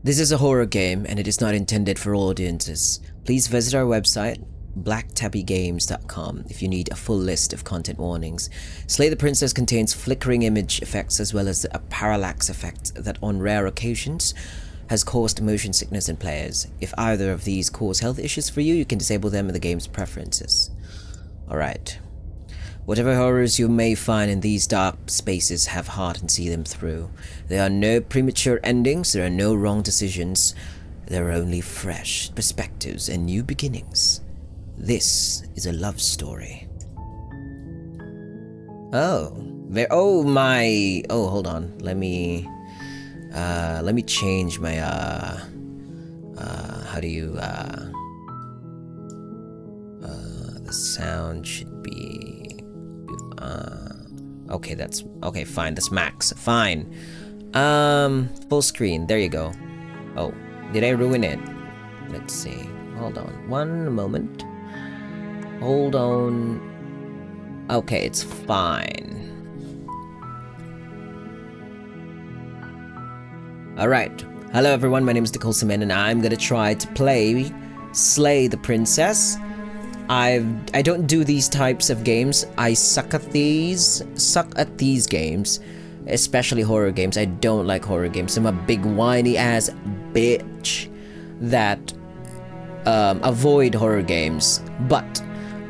This is a horror game and it is not intended for all audiences. Please visit our website, blacktabbygames.com, if you need a full list of content warnings. Slay the Princess contains flickering image effects as well as a parallax effect that on rare occasions has caused motion sickness in players. If either of these cause health issues for you, you can disable them in the game's preferences. Alright. Whatever horrors you may find in these dark spaces, have heart and see them through. There are no premature endings, there are no wrong decisions. There are only fresh perspectives and new beginnings. This is a love story. Oh, hold on. Let me change my the sound should be okay, fine, that's max. Fine. Full screen. There you go. Oh, did I ruin it? Let's see. Hold on. One moment. Hold on. Okay, it's fine. Alright. Hello everyone, my name is Nicole Semen and I'm gonna try to play Slay the Princess. I don't do these types of games. I suck at these games, especially horror games. I don't like horror games. I'm a big whiny ass bitch that avoid horror games. But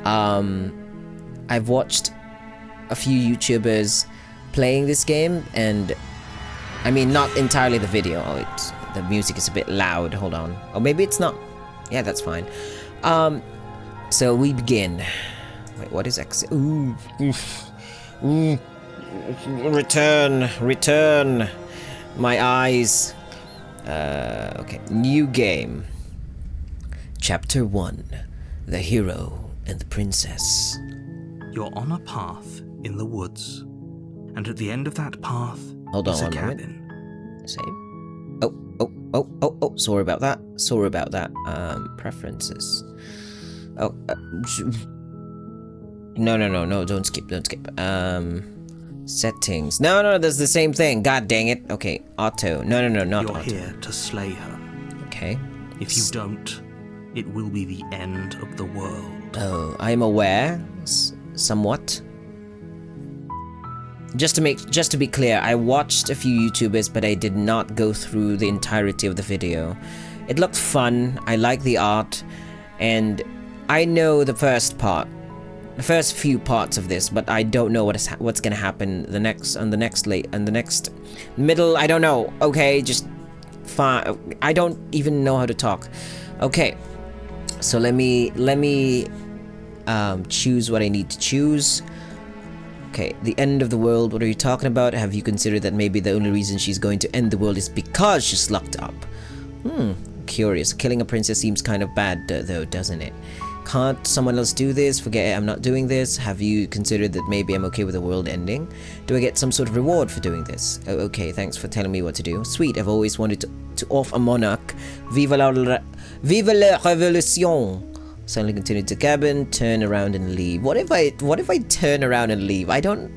I've watched a few YouTubers playing this game, and I mean not entirely the video. Oh, the music is a bit loud. Hold on. Oh, maybe it's not. Yeah, that's fine. So we begin. Wait, what is X? Ooh. Return. My eyes. Okay, new game. Chapter 1. The Hero and the Princess. You're on a path in the woods, and at the end of that path is a cabin. Save. Oh, sorry about that. Preferences. Oh, no, don't skip. Settings. No, that's the same thing. God dang it. Okay, auto. No, not You're auto. here to slay her. Okay. If you don't, it will be the end of the world. Oh, I'm aware, somewhat. Just to be clear, I watched a few YouTubers, but I did not go through the entirety of the video. It looked fun. I like the art, and I know the first few parts of this, but I don't know what's gonna happen the next middle. I don't know. Okay, just fine. I don't even know how to talk. Okay, so let me choose what I need to choose. Okay, the end of the world. What are you talking about? Have you considered that maybe the only reason she's going to end the world is because she's locked up? Curious. Killing a princess seems kind of bad though, doesn't it? Can't someone else do this? Forget it, I'm not doing this. Have you considered that maybe I'm okay with the world ending? Do I get some sort of reward for doing this? Oh, okay, thanks for telling me what to do. Sweet, I've always wanted to off a monarch. Vive la révolution! Suddenly continue to cabin, turn around and leave. What if I turn around and leave? I don't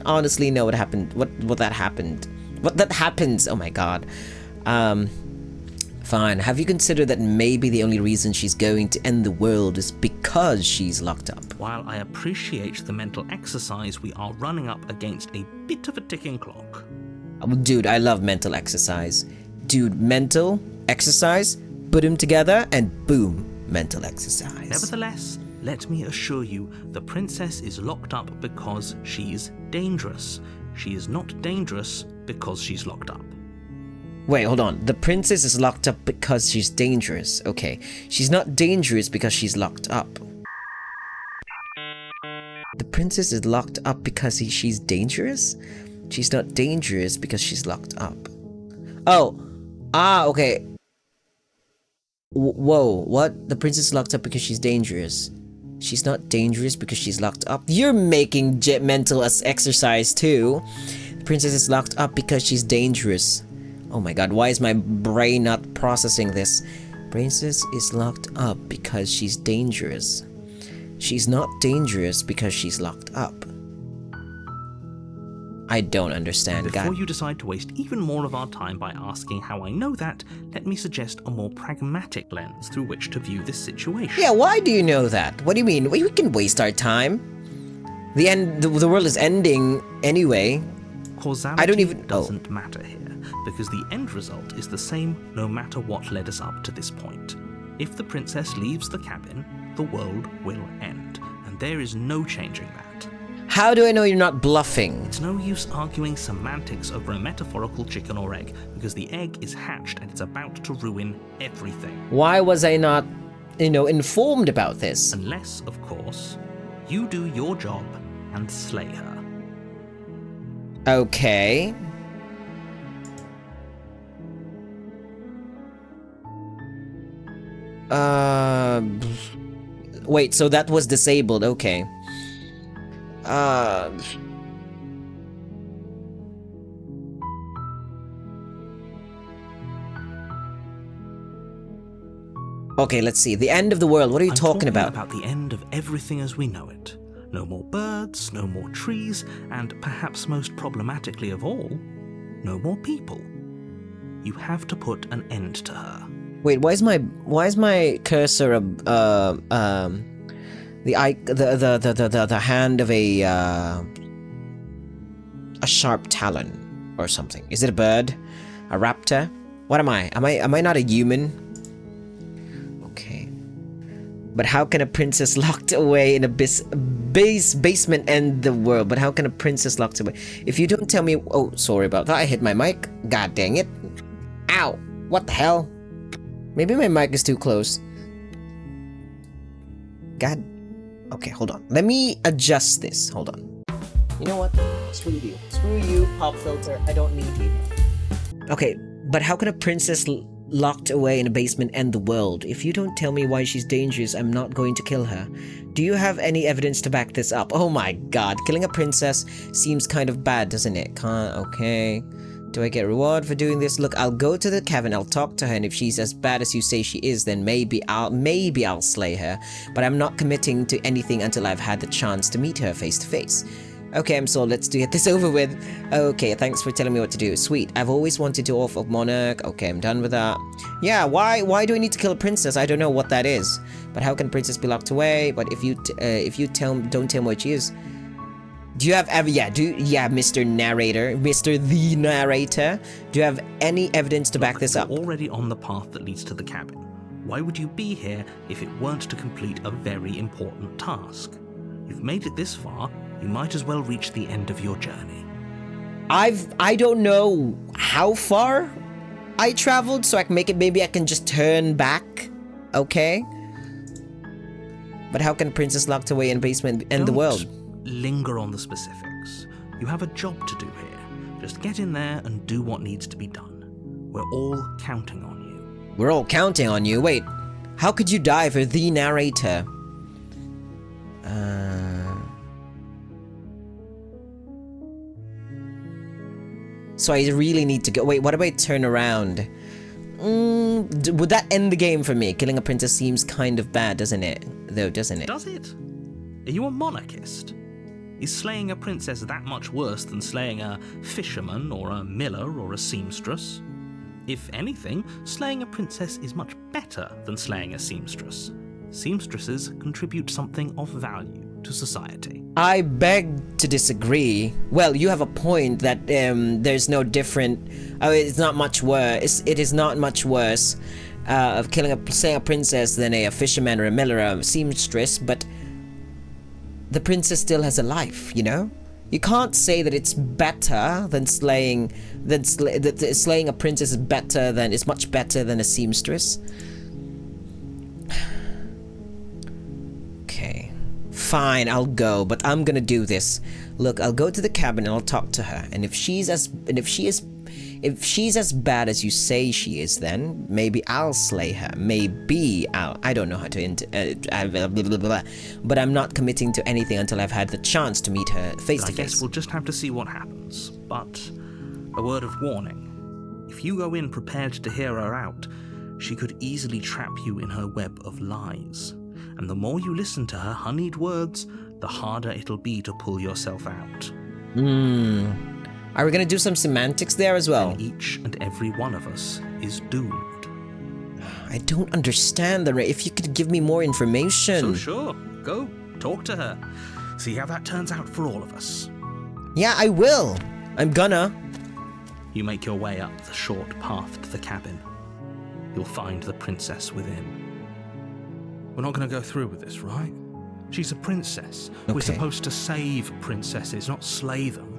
honestly know what happened. What that happens. Oh my god. Fine. Have you considered that maybe the only reason she's going to end the world is because she's locked up? While I appreciate the mental exercise, we are running up against a bit of a ticking clock. Dude, I love mental exercise. Dude, mental exercise, put them together and boom, mental exercise. Nevertheless, let me assure you, the princess is locked up because she's dangerous. She is not dangerous because she's locked up. Wait, hold on. The princess is locked up because she's dangerous. Okay. She's not dangerous because she's locked up. The princess is locked up because she's dangerous? She's not dangerous because she's locked up. Oh. Okay. Whoa, what? The princess is locked up because she's dangerous. She's not dangerous because she's locked up. You're making mental exercise too. The princess is locked up because she's dangerous. Oh my god, why is my brain not processing this? Princess is locked up because she's dangerous. She's not dangerous because she's locked up. I don't understand. Before God. you decide to waste even more of our time by asking how I know that, let me suggest a more pragmatic lens through which to view this situation. Yeah, why do you know that? What do you mean? We can waste our time. The world is ending anyway. Causality doesn't matter here, because the end result is the same no matter what led us up to this point. If the princess leaves the cabin, the world will end, and there is no changing that. How do I know you're not bluffing? It's no use arguing semantics over a metaphorical chicken or egg, because the egg is hatched and it's about to ruin everything. Why was I not, informed about this? Unless, of course, you do your job and slay her. Okay. Wait, so that was disabled, okay. Okay, let's see. The end of the world, what are you talking about? About the end of everything as we know it. No more birds, no more trees, and perhaps most problematically of all, no more people. You have to put an end to her. Wait, why is my cursor the hand of a sharp talon or something? Is it a bird? A raptor? What am I? Am I not a human? Okay. But how can a princess locked away in a basement end the world? But how can a princess locked away? If you don't tell me... Oh, sorry about that. I hit my mic. God dang it. Ow. What the hell? Maybe my mic is too close. God. Okay, hold on. Let me adjust this. Hold on. You know what? Screw you. Screw you, pop filter. I don't need you. Okay, but how can a princess locked away in a basement end the world? If you don't tell me why she's dangerous, I'm not going to kill her. Do you have any evidence to back this up? Oh my god, killing a princess seems kind of bad, doesn't it? Okay. Do I get reward for doing this? Look, I'll go to the cabin, I'll talk to her, and if she's as bad as you say she is, then maybe I'll slay her. But I'm not committing to anything until I've had the chance to meet her face to face. Okay, I'm sold. Let's get this over with. Okay, thanks for telling me what to do. Sweet. I've always wanted to off of Monarch. Okay, I'm done with that. Yeah, why do I need to kill a princess? I don't know what that is. But how can a princess be locked away? But if you don't tell me what she is. Do you have Mr. Narrator, Mr. the Narrator, do you have any evidence to back this up? You're already on the path that leads to the cabin. Why would you be here if it weren't to complete a very important task? You've made it this far, you might as well reach the end of your journey. I don't know how far I traveled, so I can make it, maybe I can just turn back, okay? But how can a princess locked away in a basement end the world? Linger on the specifics. You have a job to do here. Just get in there and do what needs to be done. We're all counting on you. We're all counting on you? Wait, how could you die for the narrator? So I really need to go. Wait, what if I turn around? Would that end the game for me? Killing a princess seems kind of bad, doesn't it? Though, doesn't it? Does it? Are you a monarchist? Is slaying a princess that much worse than slaying a fisherman or a miller or a seamstress? If anything, slaying a princess is much better than slaying a seamstress. Seamstresses contribute something of value to society. I beg to disagree. Well, you have a point that there's no different... it's not much worse. It is not much worse of killing a princess than a fisherman or a miller or a seamstress, but the princess still has a life, you know? You can't say that it's better than slaying... that slaying a princess is much better than a seamstress. Okay. Fine, I'll go, but I'm gonna do this. Look, I'll go to the cabin and I'll talk to her. And if she is as bad as you say she is, then maybe I'll slay her. Maybe I don't know how to but I'm not committing to anything until I've had the chance to meet her face to face. I guess we'll just have to see what happens. But a word of warning. If you go in prepared to hear her out, she could easily trap you in her web of lies. And the more you listen to her honeyed words, the harder it'll be to pull yourself out. Hmm. Are we gonna do some semantics there as well? Then each and every one of us is doomed. I don't understand the. If you could give me more information. So sure, go talk to her. See how that turns out for all of us. Yeah, I will. I'm gonna. You make your way up the short path to the cabin. You'll find the princess within. We're not going to go through with this, right? She's a princess. Okay. We're supposed to save princesses, not slay them.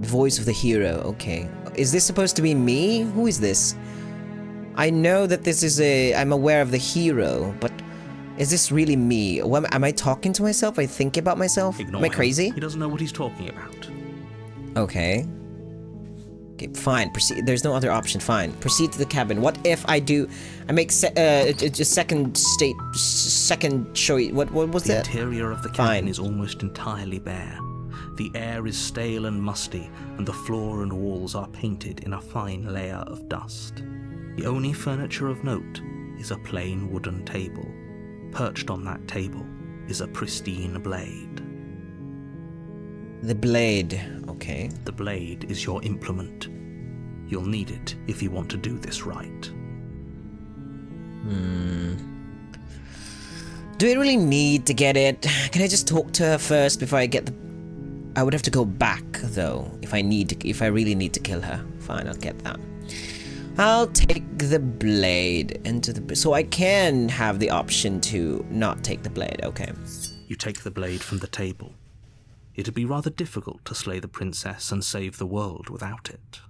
Voice of the hero. Okay. Is this supposed to be me? Who is this? I know that this is a. I'm aware of the hero, but is this really me? Am I talking to myself? I think about myself? Ignore Am I him. crazy? He doesn't know what he's talking about. Okay. Okay, fine. Proceed. There's no other option. Fine. Proceed to the cabin. What if I do? I make a second choice. What was The that? interior of the cabin is almost entirely bare. The air is stale and musty, and the floor and walls are painted in a fine layer of dust. The only furniture of note is a plain wooden table. Perched on that table is a pristine blade. The blade. Okay. The blade is your implement. You'll need it if you want to do this right. Do I really need to get it? Can I just talk to her first before I get the... I would have to go back, though, if I really need to kill her. Fine, I'll get that. I'll take the blade into the... So I can have the option to not take the blade, okay. You take the blade from the table. It'd be rather difficult to slay the princess and save the world without it.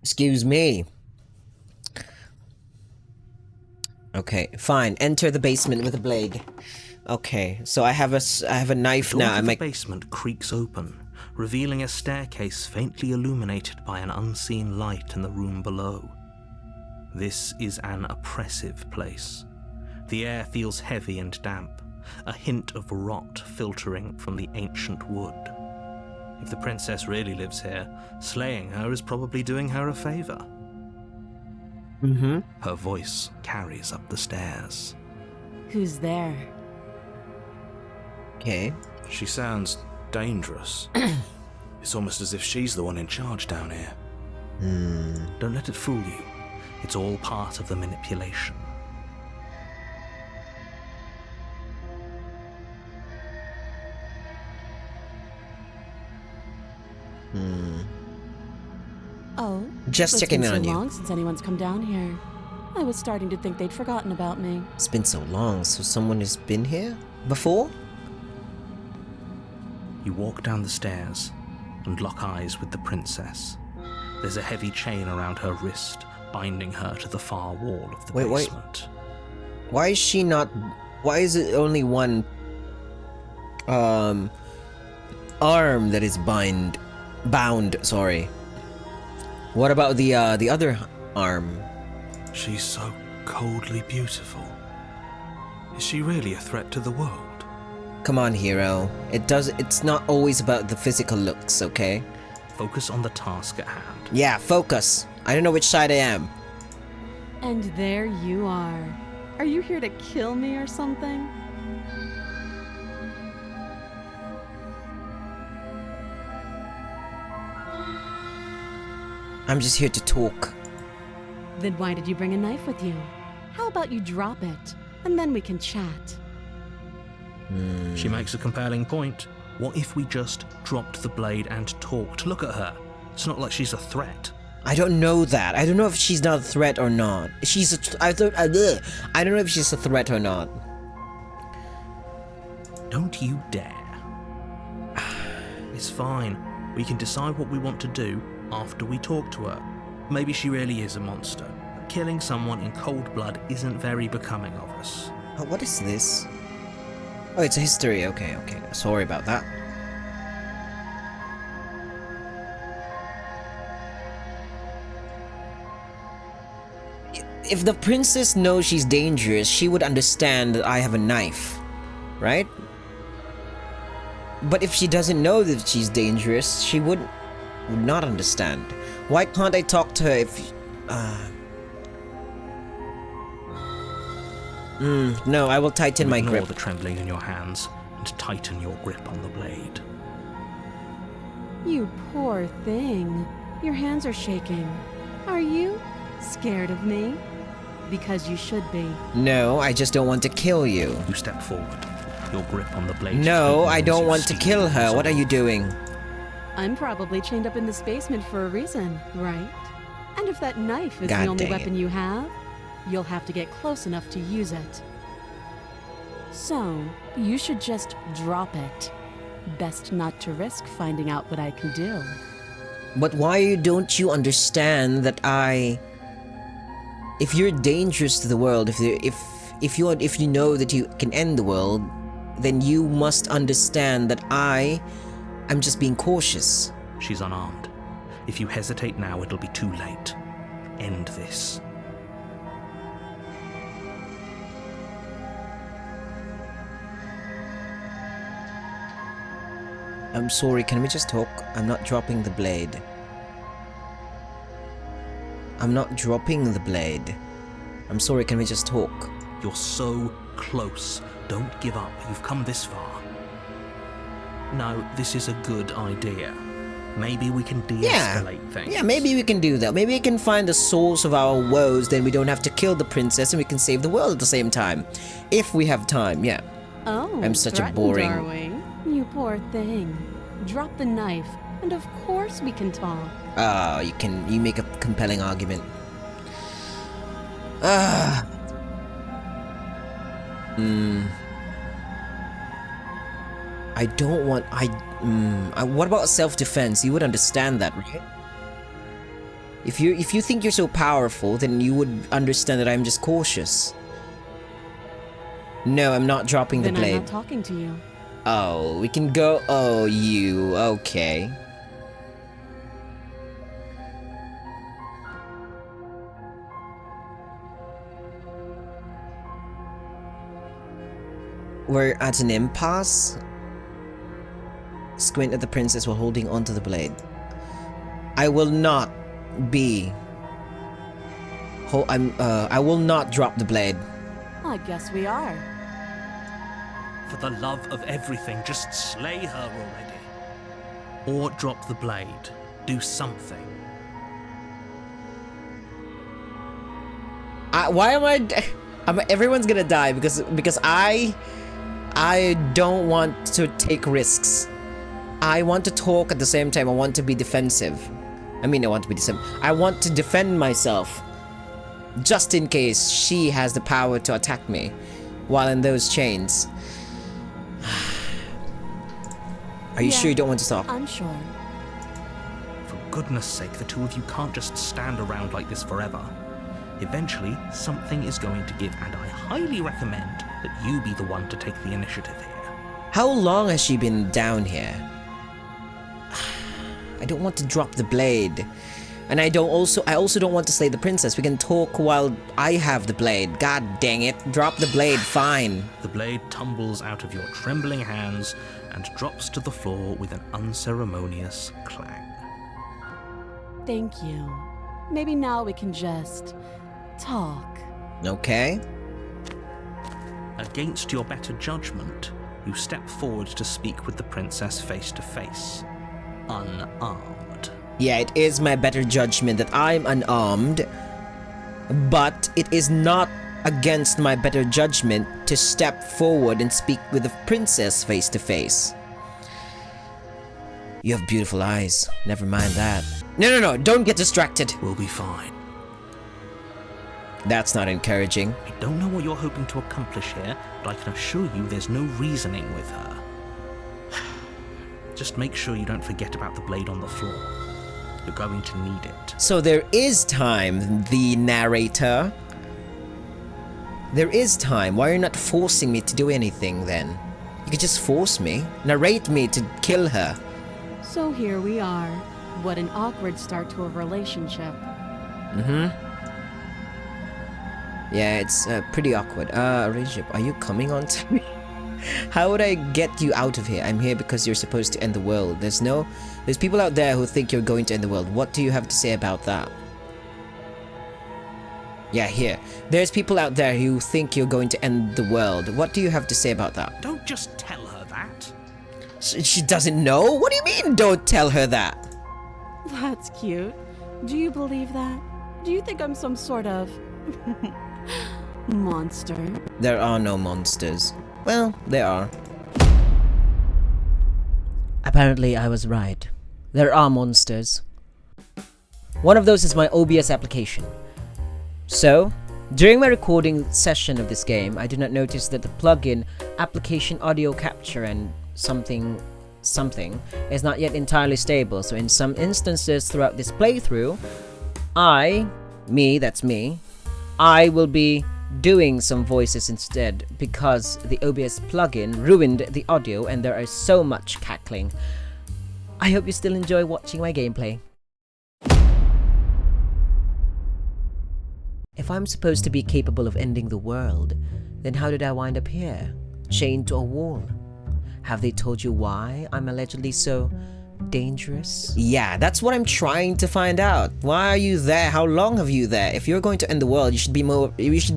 Excuse me. Okay, fine. Enter the basement with a blade. Okay, so I have a knife The door now. to the basement creaks open, revealing a staircase faintly illuminated by an unseen light in the room below. This is an oppressive place. The air feels heavy and damp, a hint of rot filtering from the ancient wood. If the princess really lives here, slaying her is probably doing her a favor. Her voice carries up the stairs. Who's there? Okay. She sounds dangerous. It's almost as if she's the one in charge down here. Don't let it fool you. It's all part of the manipulation. Oh, Just it's checking been in on so you. long since anyone's come down here. I was starting to think they'd forgotten about me. It's been so long, so someone has been here before? You walk down the stairs and lock eyes with the princess. There's a heavy chain around her wrist, binding her to the far wall of the Wait. basement. Why is she not... Why is it only one... arm that is bound, sorry. What about the other arm? She's so coldly beautiful. Is she really a threat to the world? Come on, hero. It's not always about the physical looks, okay? Focus on the task at hand. Yeah, focus. I don't know which side I am. And there you are. Are you here to kill me or something? I'm just here to talk. Then why did you bring a knife with you? How about you drop it, and then we can chat? She makes a compelling point. What if we just dropped the blade and talked? Look at her. It's not like she's a threat. I don't know that. I don't know if she's not a threat or not. I don't know if she's a threat or not. Don't you dare. It's fine. We can decide what we want to do after we talk to her. Maybe she really is a monster. Killing someone in cold blood isn't very becoming of us. Oh, what is this? Oh, it's a history. Okay. Sorry about that. If the princess knows she's dangerous, she would understand that I have a knife, right? But if she doesn't know that she's dangerous, she would not understand. Why can't I talk to her if... No, I will tighten my Ignore grip. the trembling in your hands and tighten your grip on the blade. You poor thing. Your hands are shaking. Are you scared of me? Because you should be. No, I just don't want to kill you. You step forward, your grip on the blade. No, I tightens don't your want to steel kill her. What are you resolve. doing? I'm probably chained up in this basement for a reason, right? And if that knife is God the only dang weapon you have, you'll have to get close enough to use it. So, you should just drop it. Best not to risk finding out what I can do. But why don't you understand that if you're dangerous to the world, if you know that you can end the world, then you must understand that I'm just being cautious. She's unarmed. If you hesitate now, it'll be too late. End this. I'm sorry, can we just talk? I'm not dropping the blade. I'm not dropping the blade. I'm sorry, can we just talk? You're so close. Don't give up. You've come this far. No, this is a good idea. Maybe we can de-escalate things. Yeah, maybe we can do that. Maybe we can find the source of our woes, then we don't have to kill the princess and we can save the world at the same time. If we have time, yeah. Oh, I'm such a threatened, boring- are we? You poor thing. Drop the knife, and of course we can talk. You make a compelling argument. I don't want, what about self-defense? You would understand that, right? If you think you're so powerful, then you would understand that I'm just cautious. No, I'm not dropping the Then I'm blade. not talking to you. Oh, we can go. Oh, you. Okay. We're at an impasse. Squint at the princess while holding onto the blade. I will not be. I will not drop the blade. I guess we are. For the love of everything, just slay her already. Or drop the blade. Do something. Why am I? Everyone's gonna die because I don't want to take risks. I want to talk at the same time. I want to be defensive. I want to be defensive. I want to defend myself, just in case she has the power to attack me while in those chains. Are you Yeah, sure you don't want to talk? I'm sure. For goodness sake, the two of you can't just stand around like this forever. Eventually, something is going to give, and I highly recommend that you be the one to take the initiative here. How long has she been down here? I don't want to drop the blade. And I also don't want to slay the princess. We can talk while I have the blade. God dang it. Drop the blade, fine. The blade tumbles out of your trembling hands and drops to the floor with an unceremonious clang. Thank you. Maybe now we can just talk. Okay. Against your better judgment, you step forward to speak with the princess face to face, unarmed. Yeah, it is my better judgment that I'm unarmed, but it is not against my better judgment to step forward and speak with the princess face to face. You have beautiful eyes. Never mind that. No, don't get distracted. We'll be fine. That's not encouraging. I don't know what you're hoping to accomplish here, but I can assure you there's no reasoning with her. Just make sure you don't forget about the blade on the floor. You're going to need it. So there is time, the narrator. There is time. Why are you not forcing me to do anything then? You could just force me. Narrate me to kill her. So here we are. What an awkward start to a relationship. Yeah, it's pretty awkward. Relationship, are you coming on to me? How would I get you out of here? I'm here because you're supposed to end the world. There's people out there who think you're going to end the world. What do you have to say about that? Yeah, here. There's people out there who think you're going to end the world. What do you have to say about that? Don't just tell her that. She doesn't know? What do you mean, don't tell her that? That's cute. Do you believe that? Do you think I'm some sort of monster? There are no monsters. Well, there are. Apparently, I was right. There are monsters. One of those is my OBS application. So, during my recording session of this game, I did not notice that the plugin application audio capture and something is not yet entirely stable. So in some instances throughout this playthrough, I will be doing some voices instead because the OBS plugin ruined the audio and there is so much cackling. I hope you still enjoy watching my gameplay. If I'm supposed to be capable of ending the world, then how did I wind up here, chained to a wall? Have they told you why I'm allegedly so dangerous? Yeah, that's what I'm trying to find out. Why are you there? How long have you there? If you're going to end the world, you should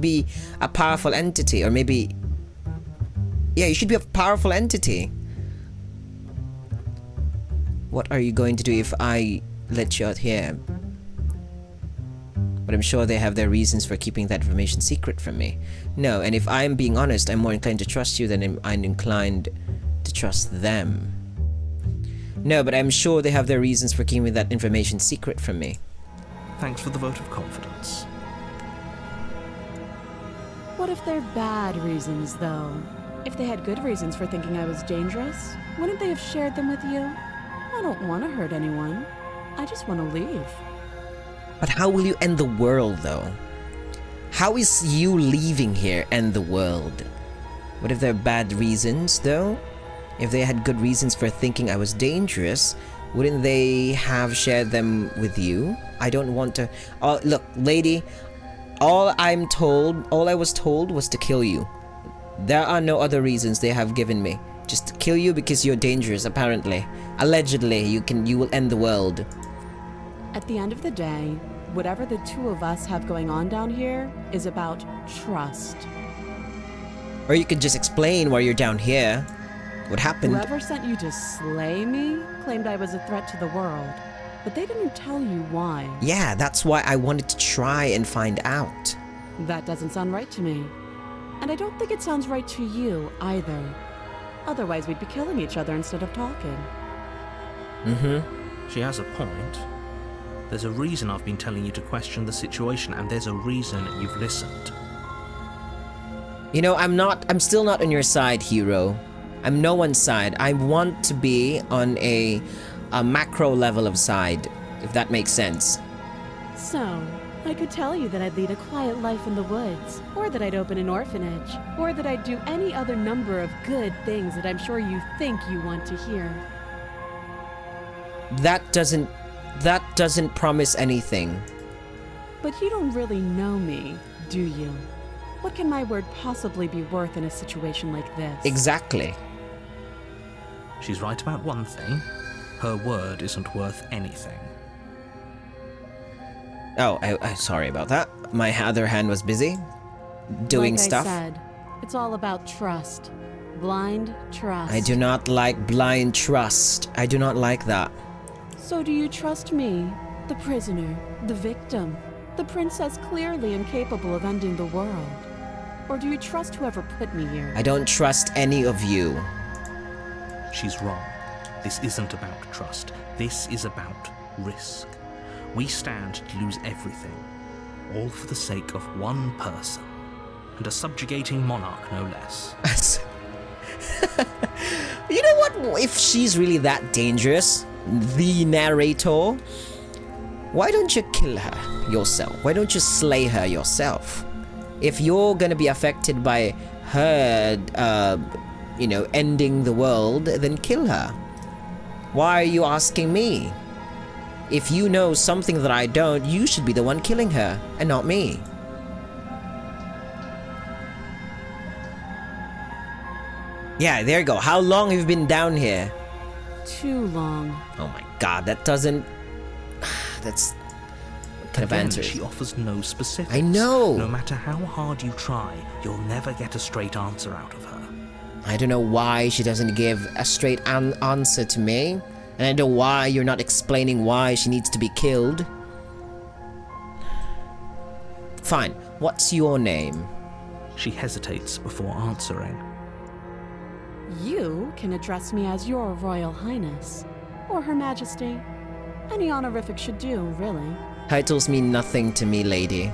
be a powerful entity, or maybe you should be a powerful entity. What are you going to do if I let you out here? But I'm sure they have their reasons for keeping that information secret from me. No, and if I'm being honest, I'm more inclined to trust you than I'm inclined to trust them. No, but I'm sure they have their reasons for keeping that information secret from me. Thanks for the vote of confidence. What if they're bad reasons, though? If they had good reasons for thinking I was dangerous, wouldn't they have shared them with you? I don't want to hurt anyone. I just want to leave. But how will you end the world, though? How is you leaving here end the world? What if they're bad reasons, though? If they had good reasons for thinking I was dangerous, wouldn't they have shared them with you? I don't want to... Oh, look, lady, all I was told was to kill you. There are no other reasons they have given me. Just to kill you because you're dangerous, apparently. Allegedly, you will end the world. At the end of the day, whatever the two of us have going on down here is about trust. Or you could just explain why you're down here. What happened? Whoever sent you to slay me claimed I was a threat to the world, but they didn't tell you why. Yeah, that's why I wanted to try and find out. That doesn't sound right to me. And I don't think it sounds right to you either. Otherwise, we'd be killing each other instead of talking. She has a point. There's a reason I've been telling you to question the situation, and there's a reason you've listened. You know, I'm still not on your side, hero. I'm no one's side. I want to be on a macro level of side, if that makes sense. So, I could tell you that I'd lead a quiet life in the woods, or that I'd open an orphanage, or that I'd do any other number of good things that I'm sure you think you want to hear. That doesn't promise anything. But you don't really know me, do you? What can my word possibly be worth in a situation like this? Exactly. She's right about one thing. Her word isn't worth anything. Oh, I sorry about that. My other hand was busy doing stuff. Like I said, it's all about trust. Blind trust. I do not like blind trust. I do not like that. So do you trust me, the prisoner, the victim, the princess clearly incapable of ending the world? Or do you trust whoever put me here? I don't trust any of you. She's wrong. This isn't about trust. This is about risk. We stand to lose everything, all for the sake of one person, and a subjugating monarch, no less. You know what? If she's really that dangerous, the narrator, why don't you kill her yourself? Why don't you slay her yourself? If you're gonna be affected by her, ending the world, then kill her. Why are you asking me? If you know something that I don't, you should be the one killing her, and not me. Yeah, there you go. How long have you been down here? Too long. Oh my god, that doesn't... That's... What kind of Again, answer? she offers no specifics. I know. No matter how hard you try, you'll never get a straight answer out of her. I don't know why she doesn't give a straight answer to me. And I don't know why you're not explaining why she needs to be killed. Fine. What's your name? She hesitates before answering. You can address me as your Royal Highness, or Her Majesty. Any honorific should do, really. Titles mean nothing to me, lady.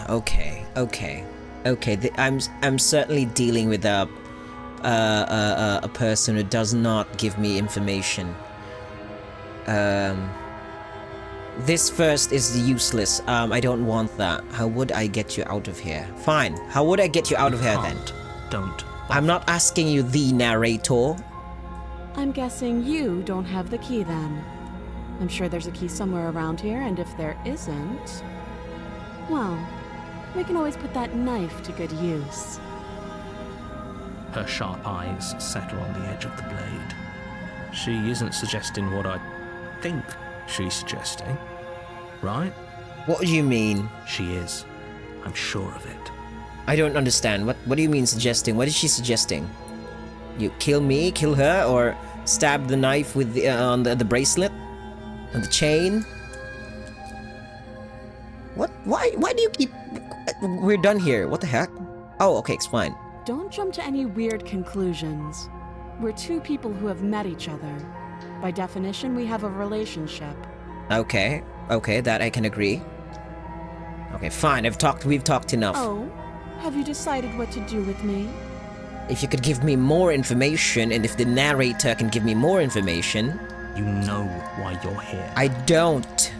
Okay. I'm certainly dealing with a person who does not give me information. This first is useless. I don't want that. How would I get you out of here? Fine. How would I get you out of here then? Don't. I'm not asking you, the narrator. I'm guessing you don't have the key then. I'm sure there's a key somewhere around here, and if there isn't, well, we can always put that knife to good use. Her sharp eyes settle on the edge of the blade. She isn't suggesting what I think she's suggesting, right? What do you mean? She is. I'm sure of it. I don't understand. What do you mean suggesting? What is she suggesting? You kill me, kill her, or stab the knife with on the bracelet? On the chain? What? Why do you keep... We're done here. What the heck? Oh, okay, explain. Don't jump to any weird conclusions. We're two people who have met each other. By definition, we have a relationship. Okay, that I can agree. Okay, fine, we've talked enough. Oh, have you decided what to do with me? If you could give me more information, and if the narrator can give me more information... You know why you're here. I don't.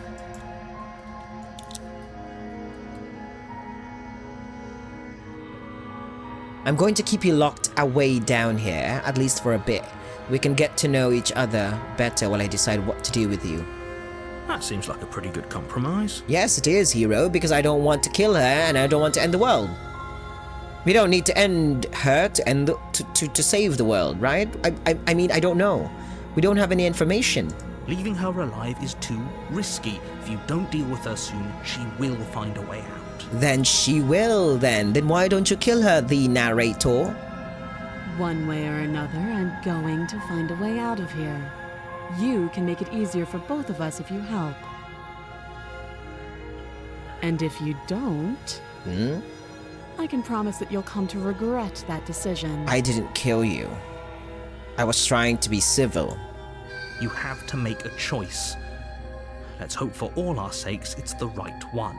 I'm going to keep you locked away down here, at least for a bit. We can get to know each other better while I decide what to do with you. That seems like a pretty good compromise. Yes, it is, hero, because I don't want to kill her and I don't want to end the world. We don't need to end her to end to save the world, right? I mean, I don't know. We don't have any information. Leaving her alive is too risky. If you don't deal with her soon, she will find a way out. Then she will, then. Then why don't you kill her, the narrator? One way or another, I'm going to find a way out of here. You can make it easier for both of us if you help. And if you don't, I can promise that you'll come to regret that decision. I didn't kill you. I was trying to be civil. You have to make a choice. Let's hope for all our sakes it's the right one.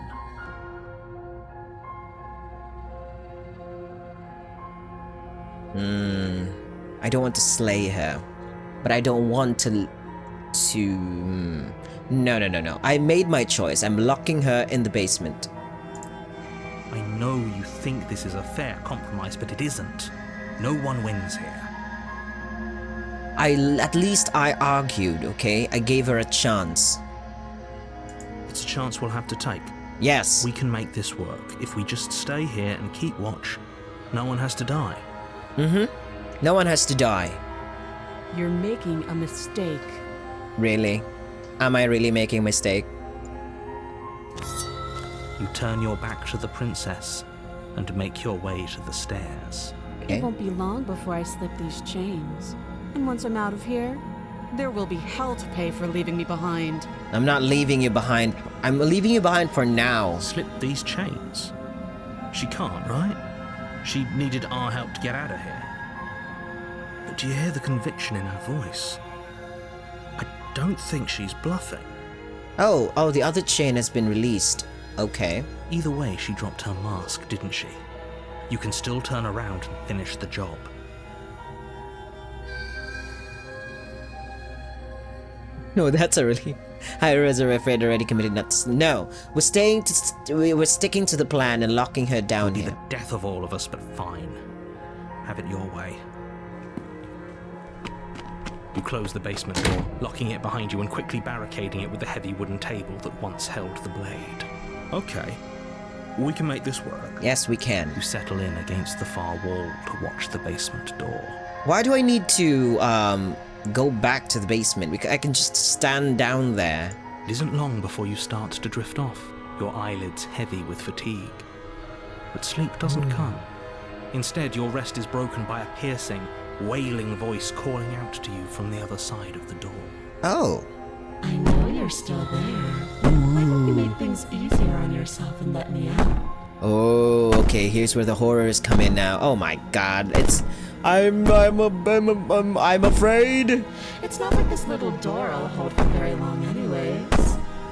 I don't want to slay her, but I don't want to... No. I made my choice. I'm locking her in the basement. I know you think this is a fair compromise, but it isn't. No one wins here. At least I argued, okay? I gave her a chance. It's a chance we'll have to take. Yes. We can make this work. If we just stay here and keep watch, no one has to die. No one has to die. You're making a mistake. Really? Am I really making a mistake? You turn your back to the princess and make your way to the stairs. Okay. It won't be long before I slip these chains. And once I'm out of here, there will be hell to pay for leaving me behind. I'm not leaving you behind. I'm leaving you behind for now. Slip these chains? She can't, right? She needed our help to get out of here. But do you hear the conviction in her voice? I don't think she's bluffing. Oh, the other chain has been released. Okay. Either way, she dropped her mask, didn't she? You can still turn around and finish the job. No, that's already... I was afraid already committed nuts. No, we're sticking to the plan and locking her down It'll be here. the death of all of us, but fine. Have it your way. You close the basement door, locking it behind you and quickly barricading it with the heavy wooden table that once held the blade. Okay, we can make this work. Yes, we can. You settle in against the far wall to watch the basement door. Why do I need to go back to the basement? I can just stand down there. It isn't long before you start to drift off, your eyelids heavy with fatigue. But sleep doesn't come. Instead, your rest is broken by a piercing, wailing voice calling out to you from the other side of the door. Oh. I know you're still there. Why don't you make things easier on yourself and let me out? Oh, okay. Here's where the horrors come in now. Oh my God! I'm afraid. It's not like this little door will hold for very long anyways.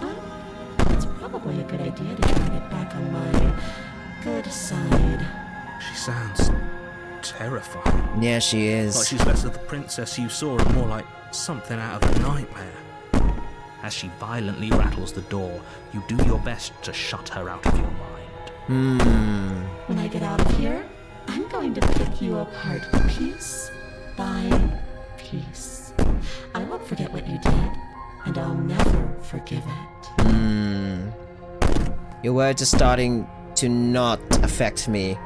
But it's probably a good idea to try to get back on my good side. She sounds terrifying. Yeah, she is. Like she's less of the princess you saw and more like something out of a nightmare. As she violently rattles the door, you do your best to shut her out of your mind. When I get out of here, I'm going to pick you apart piece by piece. I won't forget what you did, and I'll never forgive it. Your words are starting to not affect me.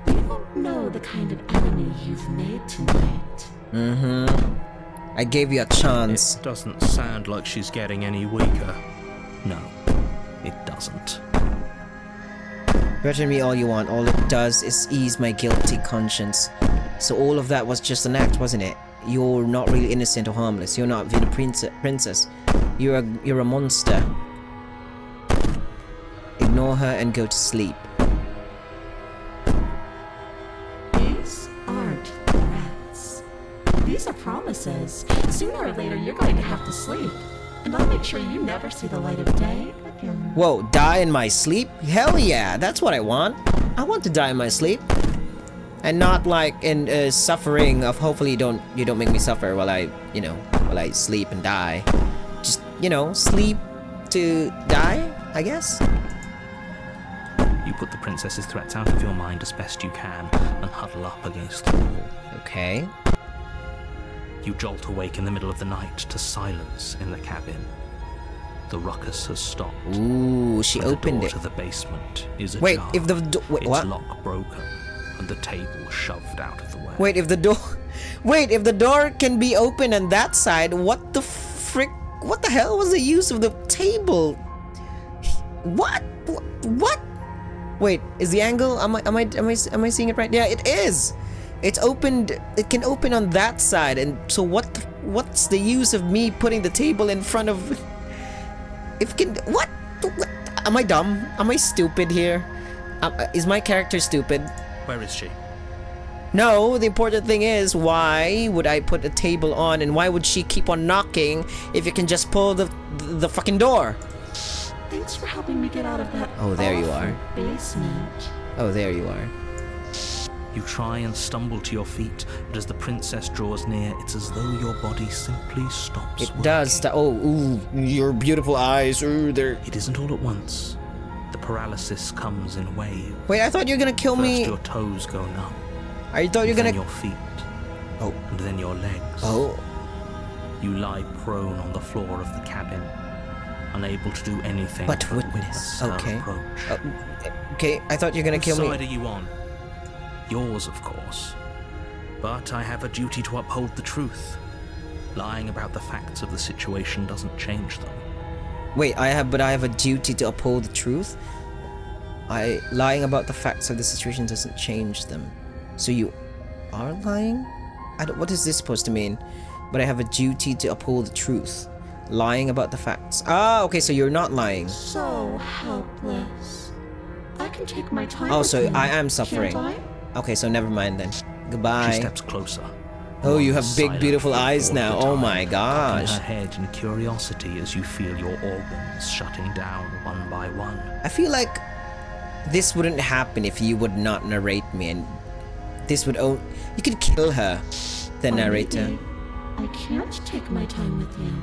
You don't know the kind of enemy you've made tonight. I gave you a chance. It doesn't sound like she's getting any weaker. No, it doesn't. Threaten me all you want. All it does is ease my guilty conscience. So all of that was just an act, wasn't it? You're not really innocent or harmless. You're not the princess. You're a monster. Ignore her and go to sleep. These aren't threats. These are promises. Sooner or later, you're going to have to sleep. And I'll make sure you never see the light of day again. Whoa, die in my sleep? Hell yeah, that's what I want. I want to die in my sleep. And not like in suffering of hopefully you don't make me suffer while I sleep and die. Just, sleep to die, I guess. You put the princess's threats out of your mind as best you can and huddle up against the wall. Okay. You jolt awake in the middle of the night to silence in the cabin. The ruckus has stopped. Ooh, she opened it. The door to the basement is ajar. Wait, if the wait, its what? lock broken and the table shoved out of the way. Wait, if the door can be open on that side, what the frick? What the hell was the use of the table? What? What? Wait, is the angle? Am I seeing it right? Yeah, it is. It's opened. It can open on that side, and so what's the use of me putting the table in front of? If it can, what? Am I dumb? Am I stupid here? Is my character stupid? Where is she? No, the important thing is, why would I put a table on, and why would she keep on knocking if you can just pull the fucking door? Thanks for helping me get out of that. Oh, there you are. Basement. Oh, there you are. You try and stumble to your feet, but as the princess draws near, it's as though your body simply stops It working. does. Ooh, your beautiful eyes. Ooh, they're. It isn't all at once. The paralysis comes in waves. Wait, I thought you were gonna kill First me. your toes go numb. I thought you were then gonna. your feet. Oh. And then your legs. Oh. You lie prone on the floor of the cabin, unable to do anything But witness. her Okay. approach. Okay, I thought you were gonna Which kill side me. are you on? Yours, of course. But I have a duty to uphold the truth. Lying about the facts of the situation doesn't change them. Wait, I have a duty to uphold the truth. Lying about the facts of the situation doesn't change them. So you are lying? What is this supposed to mean? But I have a duty to uphold the truth. Lying about the facts. Ah, okay, so you're not lying. So helpless. I can take my time. Oh, with so you, I am suffering. can't I? Okay, so never mind then. Goodbye. She steps closer. Oh, you one have big, silent beautiful foot eyes forward now. at a Oh time, my cocking gosh. her head in curiosity as you feel your organs shutting down one by one. I feel like this wouldn't happen if you would not narrate me, and this would you could kill her, the Or narrator. maybe I can't take my time with you.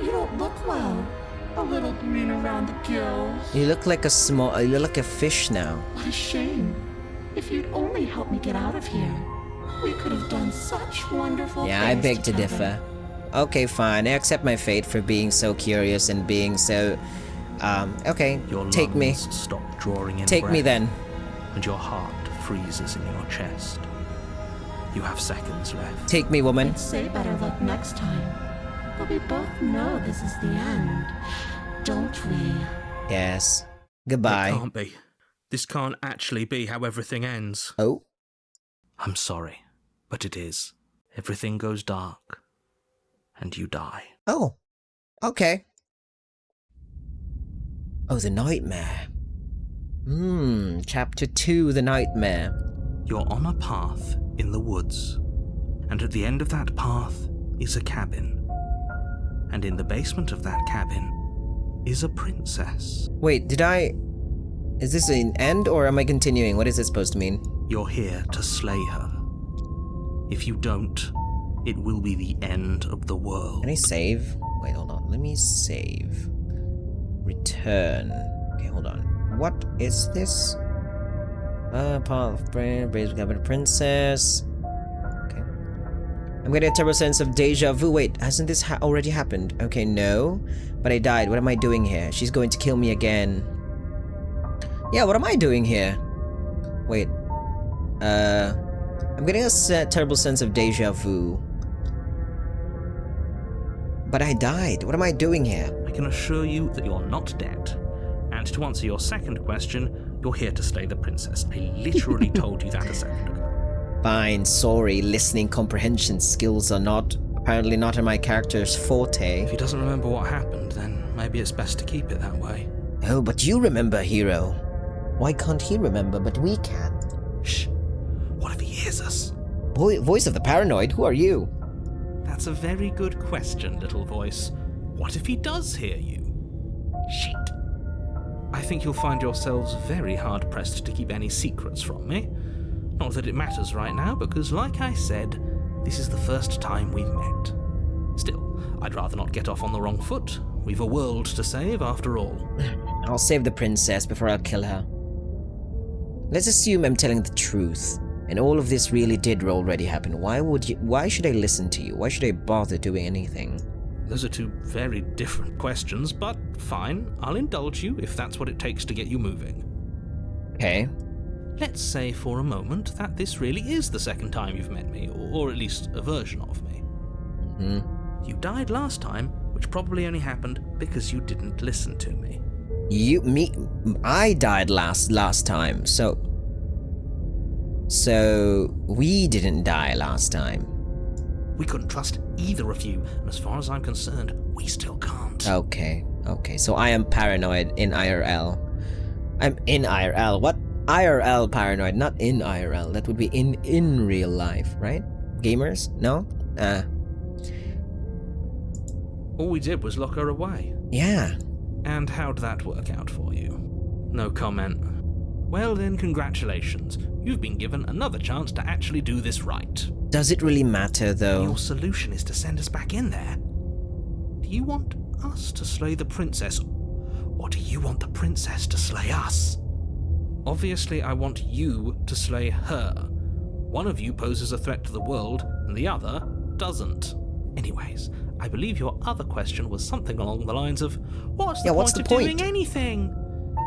You don't look well. A little green around the gills. You look like you look like a fish now. What a shame. If you'd only help me get out of here, we could have done such wonderful Yeah, I things beg to together. differ. Okay, fine. I accept my fate for being so curious and being so. Okay, Your take me. lungs stop drawing in Take me breath, then. and your heart freezes in your chest. You have seconds left. Take me, woman. I'd say better luck next time. But we both know this is the end, don't we? Yes. It Goodbye. can't be. This can't actually be how everything ends. Oh? I'm sorry, but it is. Everything goes dark, and you die. Oh. Okay. Oh, the nightmare. Chapter 2, the nightmare. You're on a path in the woods, and at the end of that path is a cabin. And in the basement of that cabin is a princess. Wait, is this an end or am I continuing? What is this supposed to mean? You're here to slay her. If you don't, it will be the end of the world. Can I save? Wait, hold on. Let me save. Return. Okay, hold on. What is this? Path of Brain, Brazen Cabin Princess. Okay. I'm getting a terrible sense of deja vu. Wait, hasn't this already happened? Okay, no. But I died. What am I doing here? She's going to kill me again. Yeah, what am I doing here? Wait. I'm getting a terrible sense of deja vu. But I died. What am I doing here? I can assure you that you're not dead. And to answer your second question, you're here to slay the princess. I literally told you that a second ago. Fine, sorry. Listening comprehension skills are apparently not in my character's forte. If he doesn't remember what happened, then maybe it's best to keep it that way. Oh, but you remember, hero. Why can't he remember, but we can? Shh. What if he hears us? Voice of the paranoid, who are you? That's a very good question, little voice. What if he does hear you? Shit. I think you'll find yourselves very hard-pressed to keep any secrets from me. Not that it matters right now, because like I said, this is the first time we've met. Still, I'd rather not get off on the wrong foot. We've a world to save, after all. I'll save the princess before I'll kill her. Let's assume I'm telling the truth, and all of this really did already happen. Why should I listen to you? Why should I bother doing anything? Those are two very different questions, but fine, I'll indulge you if that's what it takes to get you moving. Okay. Let's say for a moment that this really is the second time you've met me, or at least a version of me. You died last time, which probably only happened because you didn't listen to me. I died last time, so we didn't die last time. We couldn't trust either of you, and as far as I'm concerned, we still can't. Okay, so I am paranoid in IRL. I'm in IRL. What? IRL paranoid, not in IRL. That would be in real life, right? Gamers? No? All we did was lock her away. Yeah. And how'd that work out for you? No comment. Well then, congratulations. You've been given another chance to actually do this right. Does it really matter, though? Your solution is to send us back in there. Do you want us to slay the princess, or do you want the princess to slay us? Obviously, I want you to slay her. One of you poses a threat to the world, and the other doesn't. Anyways, I believe your other question was something along the lines of, what's the point of doing anything?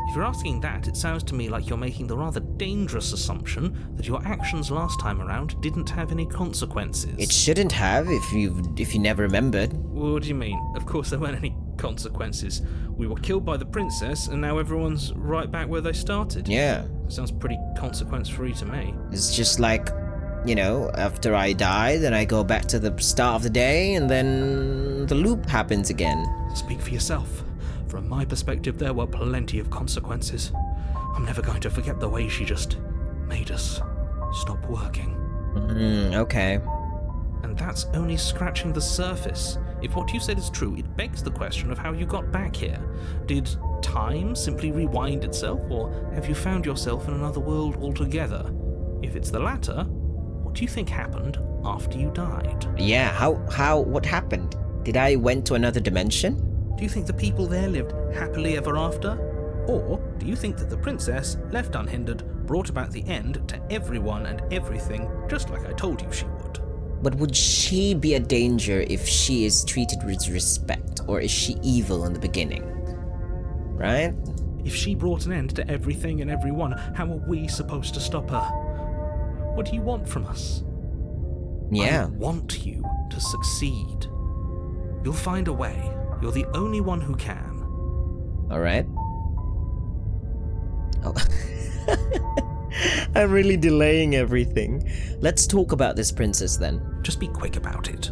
If you're asking that, it sounds to me like you're making the rather dangerous assumption that your actions last time around didn't have any consequences. It shouldn't have if you never remembered. What do you mean? Of course there weren't any consequences. We were killed by the princess, and now everyone's right back where they started. Yeah. Sounds pretty consequence-free to me. It's just like, after I die, then I go back to the start of the day, and then the loop happens again. Speak for yourself. From my perspective, there were plenty of consequences. I'm never going to forget the way she just made us stop working. Okay. And that's only scratching the surface. If what you said is true, it begs the question of how you got back here. Did time simply rewind itself, or have you found yourself in another world altogether? If it's the latter, what do you think happened after you died? Yeah, what happened? Did I went to another dimension? Do you think the people there lived happily ever after? Or do you think that the princess, left unhindered, brought about the end to everyone and everything, just like I told you she would? But would she be a danger if she is treated with respect, or is she evil in the beginning? Right? If she brought an end to everything and everyone, how are we supposed to stop her? What do you want from us? Yeah. I want you to succeed. You'll find a way. You're the only one who can. Alright. Oh. I'm really delaying everything. Let's talk about this princess then. Just be quick about it.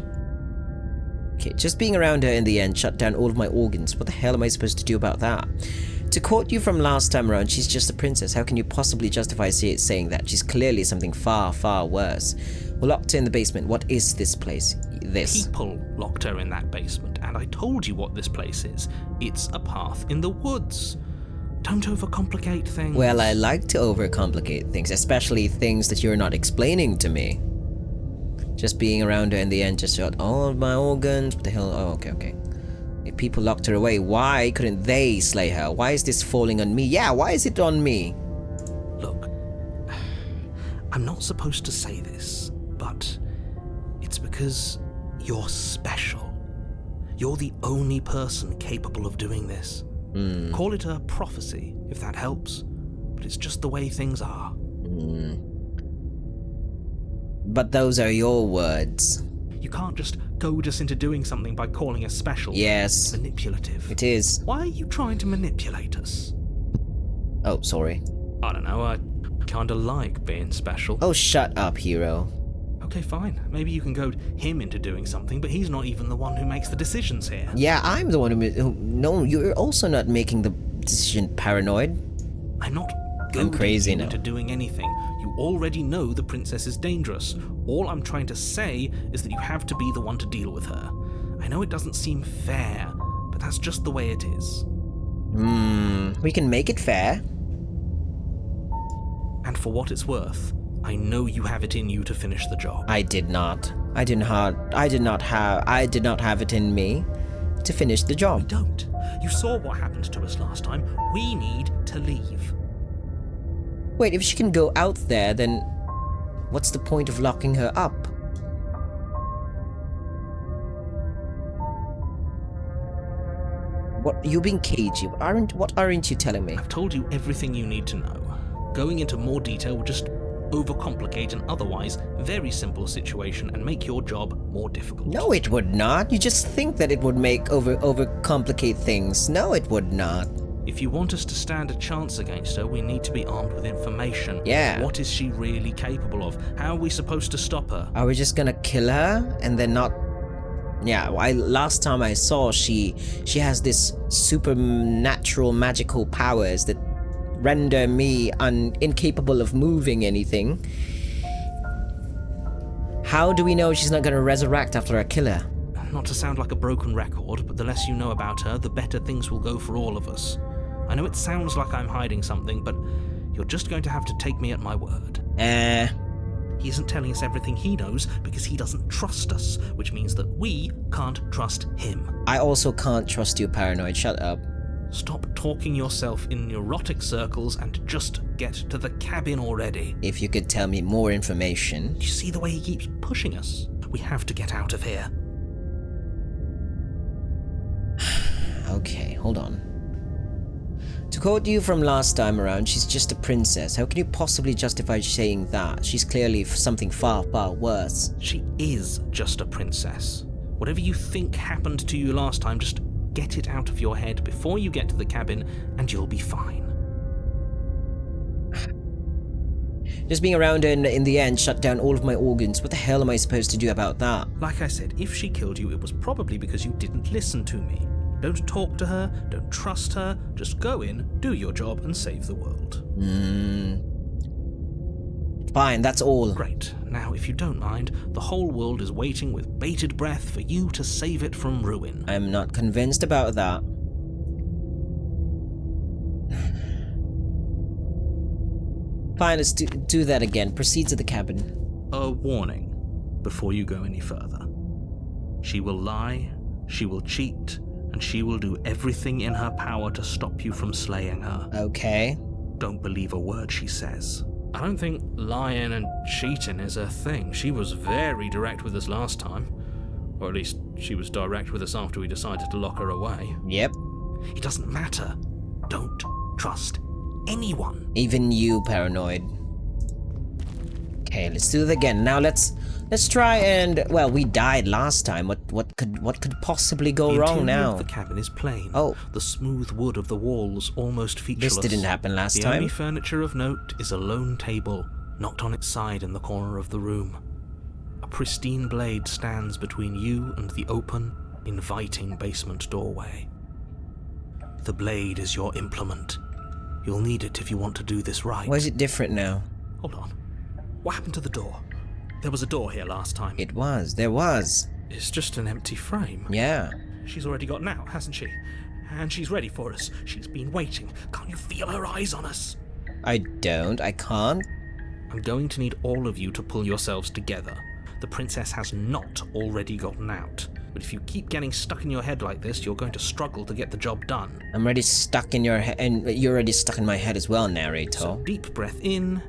Okay, just being around her in the end shut down all of my organs. What the hell am I supposed to do about that? To quote you from last time around, she's just a princess. How can you possibly justify saying that? She's clearly something far, far worse. We're locked her in the basement. What is this place? People locked her in that basement, and I told you what this place is. It's a path in the woods. Don't overcomplicate things. Well, I like to overcomplicate things, especially things that you're not explaining to me. Just being around her in the end just shot all of my organs. What the hell? Oh, okay. If people locked her away, why couldn't they slay her? Why is this falling on me? Yeah, why is it on me? Look, I'm not supposed to say this, but it's because you're special. You're the only person capable of doing this. Call it a prophecy, if that helps. But it's just the way things are. But those are your words. You can't just goad us into doing something by calling us special. Yes. Manipulative. It is. Why are you trying to manipulate us? Oh, sorry. I don't know, I kinda like being special. Oh, shut up, hero. Okay, fine. Maybe you can goad him into doing something, but he's not even the one who makes the decisions here. Yeah, I'm the one who... No, you're also not making the decision, paranoid. I'm not I'm goading crazy you now. into doing anything. You already know the princess is dangerous. All I'm trying to say is that you have to be the one to deal with her. I know it doesn't seem fair, but that's just the way it is. We can make it fair. And for what it's worth, I know you have it in you to finish the job. I did not. I did not have it in me to finish the You job. don't. You saw what happened to us last time. We need to leave. Wait, if she can go out there, then what's the point of locking her up? What, you being cagey? What aren't you telling me? I've told you everything you need to know. Going into more detail will just overcomplicate an otherwise very simple situation and make your job more difficult. No, it would not. You just think that it would make overcomplicate things. No, it would not. If you want us to stand a chance against her, we need to be armed with information. Yeah. What is she really capable of? How are we supposed to stop her? Are we just gonna kill her and then not? Yeah, last time I saw she has this supernatural magical powers that render me incapable of moving anything. How do we know she's not gonna resurrect after I kill her? Not to sound like a broken record, but the less you know about her, the better things will go for all of us. I know it sounds like I'm hiding something, but you're just going to have to take me at my word. He isn't telling us everything he knows because he doesn't trust us, which means that we can't trust him. I also can't trust you, paranoid. Shut up. Stop talking yourself in neurotic circles and just get to the cabin already. If you could tell me more information. You see the way he keeps pushing us? We have to get out of here. Okay, hold on. To quote you from last time around, she's just a princess. How can you possibly justify saying that? She's clearly something far, far worse. She is just a princess. Whatever you think happened to you last time, just get it out of your head before you get to the cabin and you'll be fine. Just being around her in the end shut down all of my organs. What the hell am I supposed to do about that? Like I said, if she killed you, it was probably because you didn't listen to me. Don't talk to her, don't trust her, just go in, do your job, and save the world. Fine, that's all. Great. Now, if you don't mind, the whole world is waiting with bated breath for you to save it from ruin. I'm not convinced about that. Fine, let's do that again. Proceed to the cabin. A warning before you go any further. She will lie, she will cheat, and she will do everything in her power to stop you from slaying her. Okay. Don't believe a word she says. I don't think lying and cheating is her thing. She was very direct with us last time. Or at least she was direct with us after we decided to lock her away. Yep. It doesn't matter. Don't trust anyone. Even you, paranoid. Okay, let's do it again. Now let's try and, well, we died last time. What could possibly go wrong The now? interior of the cabin is plain. Oh. The smooth wood of the walls almost featureless. This didn't happen last The time. only furniture of note is a lone table, knocked on its side in the corner of the room. A pristine blade stands between you and the open, inviting basement doorway. The blade is your implement. You'll need it if you want to do this right. Why is it different now? Hold on. What happened to the door? There was a door here last time. There was. It's just an empty frame. Yeah. She's already gotten out, hasn't she? And she's ready for us. She's been waiting. Can't you feel her eyes on us? I can't. I'm going to need all of you to pull yourselves together. The princess has not already gotten out. But if you keep getting stuck in your head like this, you're going to struggle to get the job done. I'm already stuck in your head, and you're already stuck in my head as well, narrator. So deep breath in,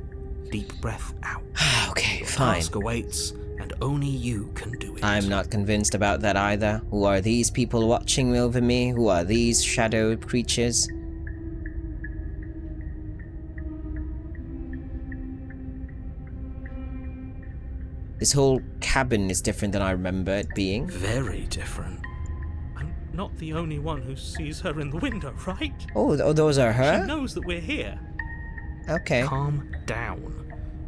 deep breath out. Okay, Your fine. task awaits, and only you can do it. I'm not convinced about that either. Who are these people watching over me? Who are these shadow creatures? This whole cabin is different than I remember it being. Very different. I'm not the only one who sees her in the window, right? Oh, those are She her? knows that we're here. Okay. Calm down.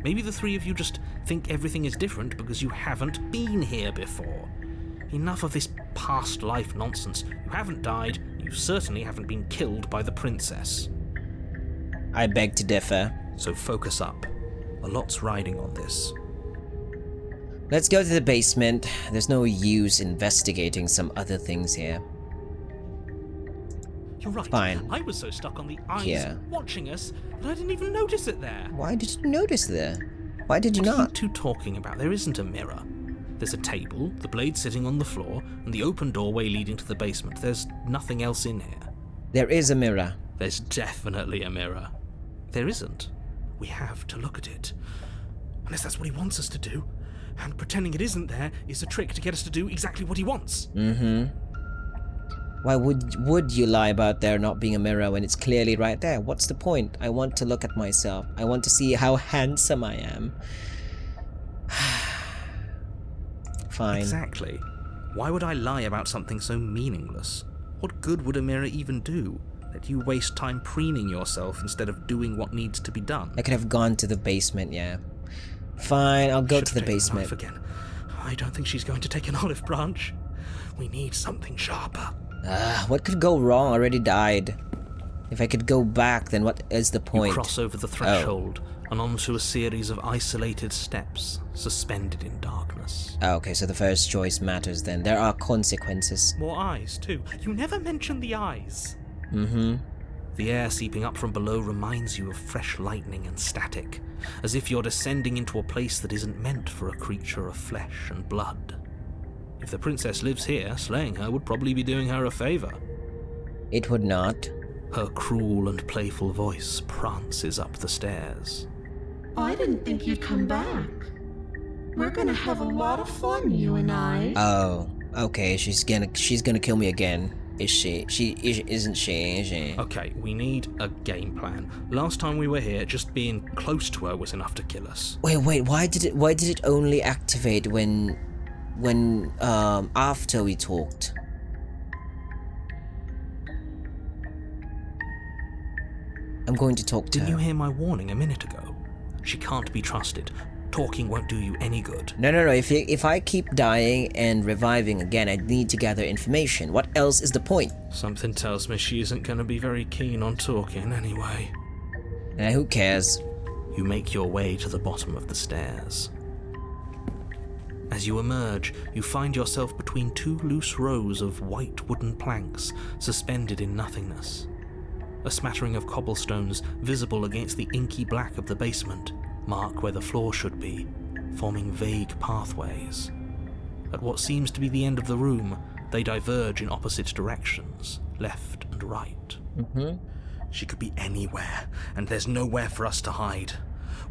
Maybe the three of you just think everything is different because you haven't been here before. Enough of this past life nonsense. You haven't died. You certainly haven't been killed by the princess. I beg to differ. So focus up. A lot's riding on this. Let's go to the basement. There's no use investigating some other things here. You're right. Fine. I was so stuck on the eyes Yeah. watching us that I didn't even notice it there. Why did you notice there? Why did you What are you not? two talking about? There isn't a mirror. There's a table, the blade sitting on the floor, and the open doorway leading to the basement. There's nothing else in here. There is a mirror. There's definitely a mirror. There isn't. We have to look at it. Unless that's what he wants us to do. And pretending it isn't there is a trick to get us to do exactly what he wants. Why would you lie about there not being a mirror when it's clearly right there? What's the point? I want to look at myself. I want to see how handsome I am. Fine. Exactly. Why would I lie about something so meaningless? What good would a mirror even do? Let you waste time preening yourself instead of doing what needs to be done. I could have gone to the basement, yeah. Fine, I'll go Should to the have taken a basement. knife again. I don't think she's going to take an olive branch. We need something sharper. What could go wrong? I already died. If I could go back, then what is the point? You cross over the threshold and onto a series of isolated steps, suspended in darkness. Oh, okay, so the first choice matters then. There are consequences. More eyes, too. You never mention the eyes. Mm-hmm. The air seeping up from below reminds you of fresh lightning and static, as if you're descending into a place that isn't meant for a creature of flesh and blood. If the princess lives here, slaying her would probably be doing her a favor. It would not. Her cruel and playful voice prances up the stairs. I didn't think you'd come back. We're gonna have a lot of fun, you and I. Oh, okay, she's gonna kill me again. Is she? Isn't she? Okay, we need a game plan. Last time we were here, just being close to her was enough to kill us. Wait, why did it only activate when after we talked? I'm going to talk to Didn't her. you hear my warning a minute ago? She can't be trusted. Talking won't do you any good. No. If I keep dying and reviving again, I need to gather information. What else is the point? Something tells me she isn't going to be very keen on talking anyway. Who cares? You make your way to the bottom of the stairs. As you emerge, you find yourself between two loose rows of white wooden planks suspended in nothingness. A smattering of cobblestones visible against the inky black of the basement mark where the floor should be, forming vague pathways. At what seems to be the end of the room, they diverge in opposite directions, left and right. She could be anywhere, and there's nowhere for us to hide.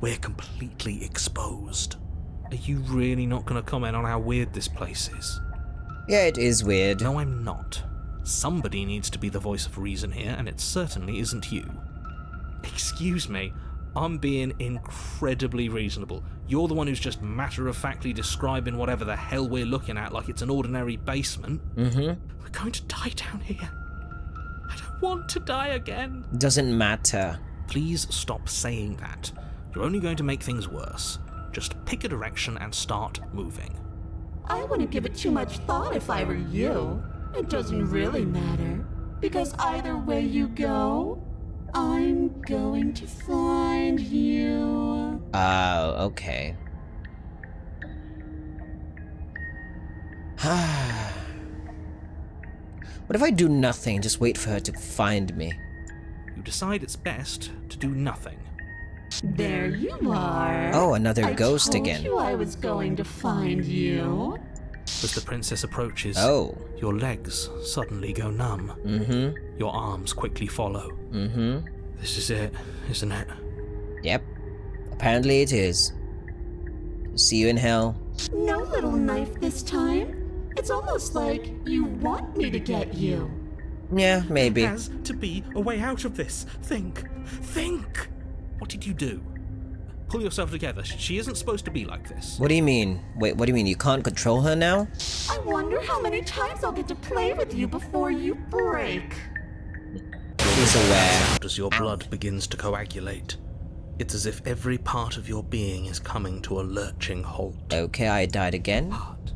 We're completely exposed. Are you really not going to comment on how weird this place is? Yeah, it is weird. No, I'm not. Somebody needs to be the voice of reason here, and it certainly isn't you. Excuse me, I'm being incredibly reasonable. You're the one who's just matter-of-factly describing whatever the hell we're looking at like it's an ordinary basement. We're going to die down here. I don't want to die again. Doesn't matter. Please stop saying that. You're only going to make things worse. Just pick a direction and start moving. I wouldn't give it too much thought if I were you. It doesn't really matter, because either way you go, I'm going to find you. Oh, okay. What if I do nothing, just wait for her to find me? You decide it's best to do nothing. There you are. Oh, another ghost I told again. you I was going to find you. As the princess approaches, Oh. your legs suddenly go numb. Your arms quickly follow. This is it, isn't it? Yep. Apparently it is. See you in hell. No little knife this time. It's almost like you want me to get you. Yeah, maybe. There has to be a way out of this. Think. What did you do? Pull yourself together. She isn't supposed to be like this. What do you mean? Wait, what do you mean? You can't control her now? I wonder how many times I'll get to play with you before you break. She's aware. As your blood begins to coagulate, it's as if every part of your being is coming to a lurching halt. Okay, I died again. Heart,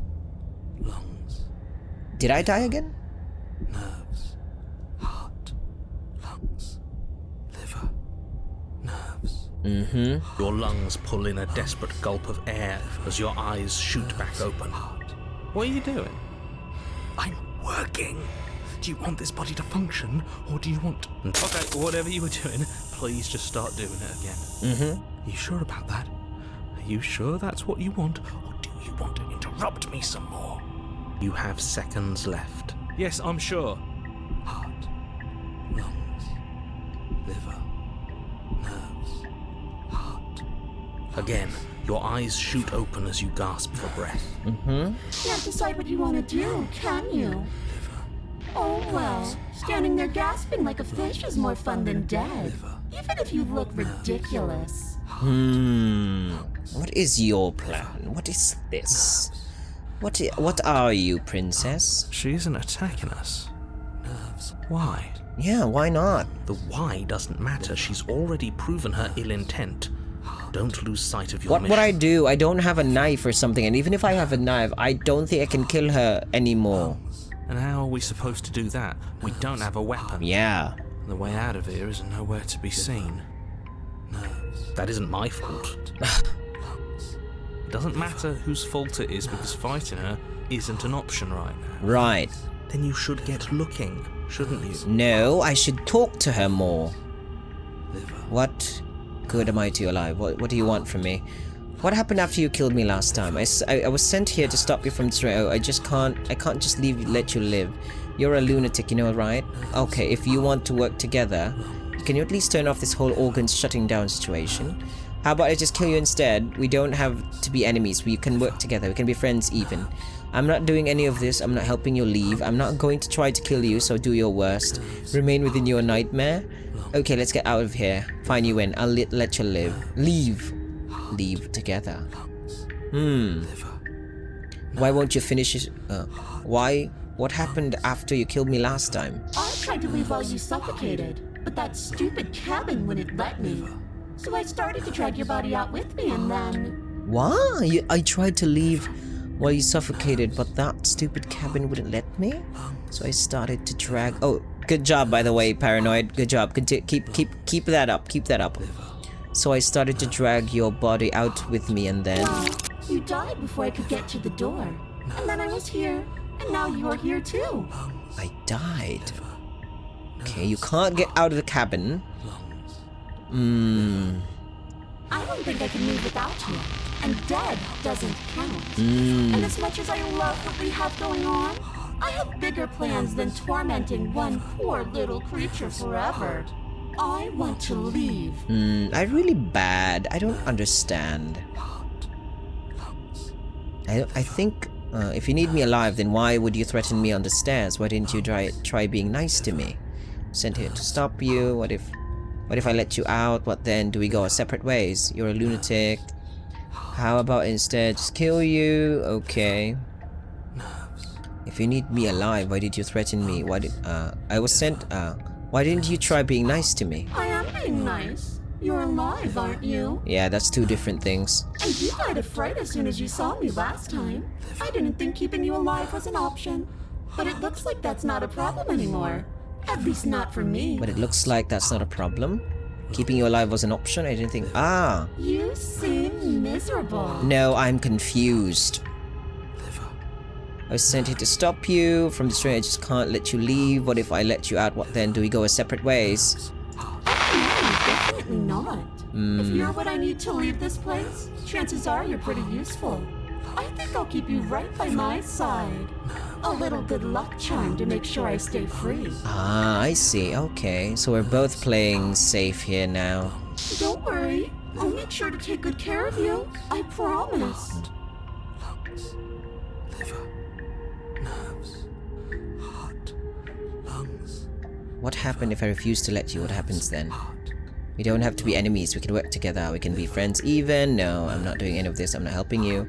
lungs, Did I die again? nerves, heart, lungs, liver, nerves. Your lungs pull in a desperate gulp of air as your eyes shoot back open. What are you doing? I'm working. Do you want this body to function, or do you want... Okay, whatever you were doing, please just start doing it again. You sure about that? Are you sure that's what you want, or do you want to interrupt me some more? You have seconds left. Yes, I'm sure. Heart, lungs, liver, nerves, heart. Again, your eyes shoot open as you gasp for breath. Can't decide what you want to do, can you? Oh well, standing there gasping like a fish is more fun than dead. Even if you look ridiculous. What is your plan? What is this? What are you, princess? She isn't attacking us. Nerves. Why? Yeah, why not? The why doesn't matter. She's already proven her ill intent. Don't lose sight of your What mission. would I do? I don't have a knife or something, and even if I have a knife, I don't think I can kill her anymore. And how are we supposed to do that? We don't have a weapon. Yeah. The way out of here is nowhere to be seen. Nerves. That isn't my fault. It doesn't matter whose fault it is because fighting her isn't an option right now. Right. Then you should get looking, shouldn't you? No, I should talk to her more. Liver. What good am I to your life? What do you want from me? What happened after you killed me last time? I was sent here to stop you from destroying. I can't just let you live. You're a lunatic, you know, right? Okay, if you want to work together, can you at least turn off this whole organs shutting down situation? How about I just kill you instead? We don't have to be enemies. We can work together. We can be friends even. I'm not doing any of this. I'm not helping you leave. I'm not going to try to kill you, so do your worst. Remain within your nightmare. Okay, let's get out of here. Fine, you win. I'll let you live. Leave together. Why won't you finish it? Why? What happened after you killed me last time? I tried to leave while you suffocated, but that stupid cabin wouldn't let me. So I started to drag your body out with me and then... What? I tried to leave while you suffocated, but that stupid cabin wouldn't let me? So I started to drag... Oh, good job, by the way, Paranoid. Good job. Keep that up. Keep that up. So I started to drag your body out with me and then... Well, you died before I could get to the door. And then I was here, and now you're here too. I died. Okay, you can't get out of the cabin. I don't think I can move without you. And dead doesn't count. And as much as I love what we have going on, I have bigger plans than tormenting one poor little creature forever. I want to leave. I'm really bad. I don't understand. I think if you need me alive, then why would you threaten me on the stairs? Why didn't you try being nice to me? Sent here to stop you. What if What if I let you out? What then? Do we go our separate ways? You're a lunatic. How about instead just kill you? Okay. If you need me alive, why did you threaten me? Why did I was sent why didn't you try being nice to me? I am being nice. You're alive, aren't you? Yeah, that's two different things. And you died of fright as soon as you saw me last time. I didn't think keeping you alive was an option. But it looks like that's not a problem anymore. At least not for me. But it looks like that's not a problem. Keeping you alive was an option? I didn't think You seem miserable. No, I'm confused. I was sent here to stop you from destroying. I just can't let you leave. What if I let you out? What then? Do we go our separate ways? No, definitely not. If you're what I need to leave this place, chances are you're pretty useful. I think I'll keep you right by my side. A little good luck charm to make sure I stay free. I see. Okay, so we're both playing safe here now. Don't worry. I'll make sure to take good care of you. I promise. Lungs, liver, nerves, heart, lungs. What happened if I refuse to let you? What happens then? We don't have to be enemies. We can work together. We can be friends even. No, I'm not doing any of this. I'm not helping you.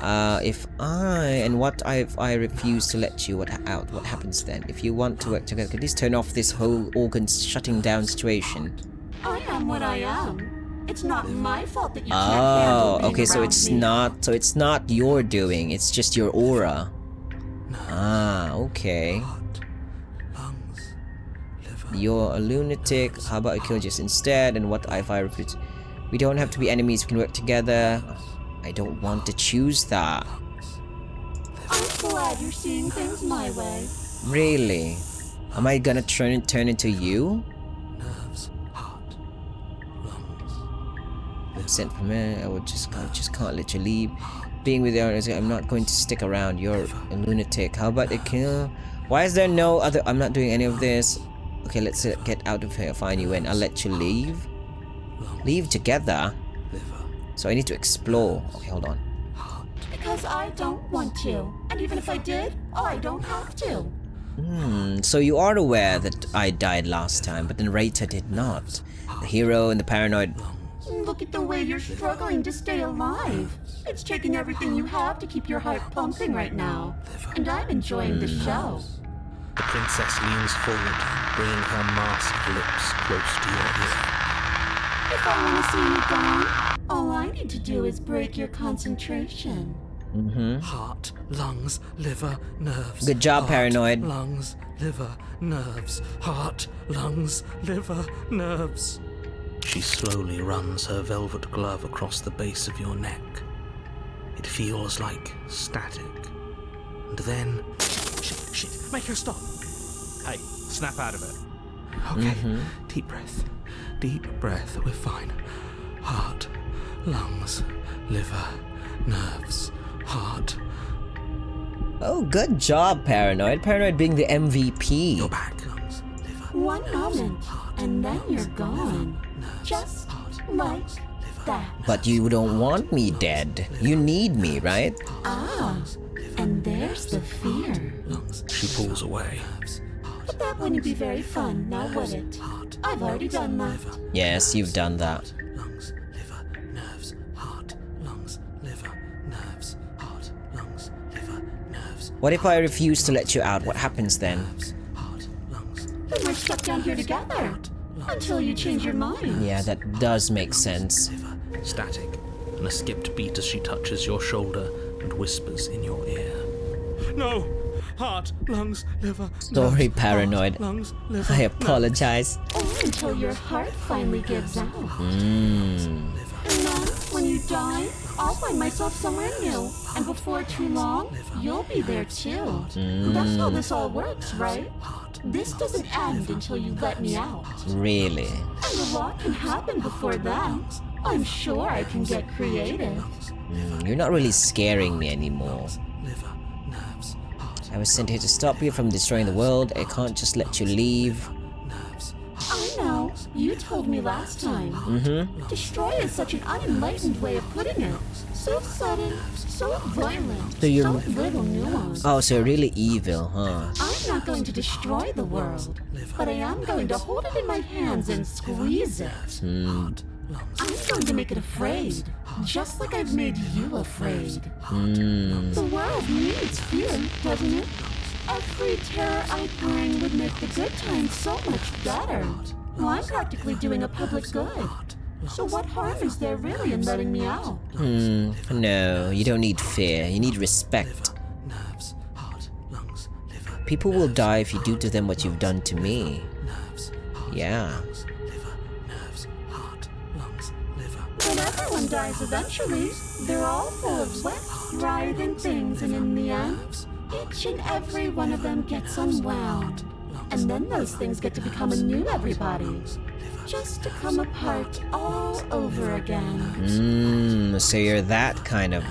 If I refuse to let you out, what happens then? If you want to work together, could please turn off this whole organs shutting down situation? I am what I am. It's not my fault that you can't handle being okay, so around it's me. not your doing, it's just your aura. Okay. Lungs, liver. You're a lunatic. How about I kill you instead? And what if I refuse? We don't have to be enemies, we can work together. I don't want to choose that. I'm glad you're seeing things my way. Really? Am I gonna turn into you? Nerves, heart, lungs. I'm sent from here. I just can't let you leave. Being with the others, I'm not going to stick around. You're a lunatic. How about a kill? Why is there no other? I'm not doing any of this. Okay, let's get out of here. Fine, you win. I'll let you leave. Leave together. So I need to explore. Okay, hold on. Because I don't want to. And even if I did, I don't have to. So you are aware that I died last time, but the narrator did not. The hero and the paranoid. Look at the way you're struggling to stay alive. It's taking everything you have to keep your heart pumping right now. And I'm enjoying the show. The princess leans forward, bringing her masked lips close to your ear. If I want to see you gone, all I need to do is break your concentration. Heart, lungs, liver, nerves. Good job, heart, paranoid. Lungs, liver, nerves. Heart, lungs, liver, nerves. She slowly runs her velvet glove across the base of your neck. It feels like static. And then... Shit, make her stop! Hey, snap out of it. Okay, deep breath, we're fine. Heart, lungs, liver, nerves, heart. Oh, good job, paranoid. Paranoid being the MVP. You're back. Lungs, liver, One moment, and then you're gone. Just like that. But you don't want me dead. You need me, right? And there's the fear. She pulls away. But that wouldn't be very fun, now would it? I've already done that. Yes, you've done that. lungs, liver, nerves, heart, lungs, liver, nerves, heart, lungs, liver, nerves. What if I refuse to let you out? What happens then? Heart, lungs. Then we're stuck down here together. Until you change your mind. Yeah, that does make sense. Static, and a skipped beat as she touches your shoulder and whispers in your ear. No! Heart, lungs, liver. Sorry, nerves, paranoid. Heart, lungs, liver, I apologize. Only until your heart finally gives out. Hmm. And then, when you die, I'll find myself somewhere new. And before too long, you'll be there too. That's how this all works, right? This doesn't end until you let me out. Really? And a lot can happen before then. I'm sure I can get creative. You're not really scaring me anymore. liver, nerves, heart, I was sent here to stop you from destroying the world. I can't just let you leave. nerves. I know. You told me last time. Destroy is such an unenlightened way of putting it. So sudden, so violent, So you're- so little nuance. Oh, so you're really evil, huh? I'm not going to destroy the world, but I am going to hold it in my hands and squeeze it. I'm going to make it afraid, just like I've made you afraid. The world needs fear, doesn't it? Every terror I bring would make the good times so much better. Well, I'm practically doing a public good. So what harm is there really in letting me out? No, you don't need fear. You need respect. Nerves, heart, lungs, liver, People will die if you do to them what you've done to me. nerves, heart, Yeah. lungs, liver, nerves, heart, lungs, liver. But everyone dies eventually. They're all full of wet, writhing things, and in the end, each and every one of them gets unwound. And then those things get to become a new everybody. Just to come apart all over again. So you're that kind of...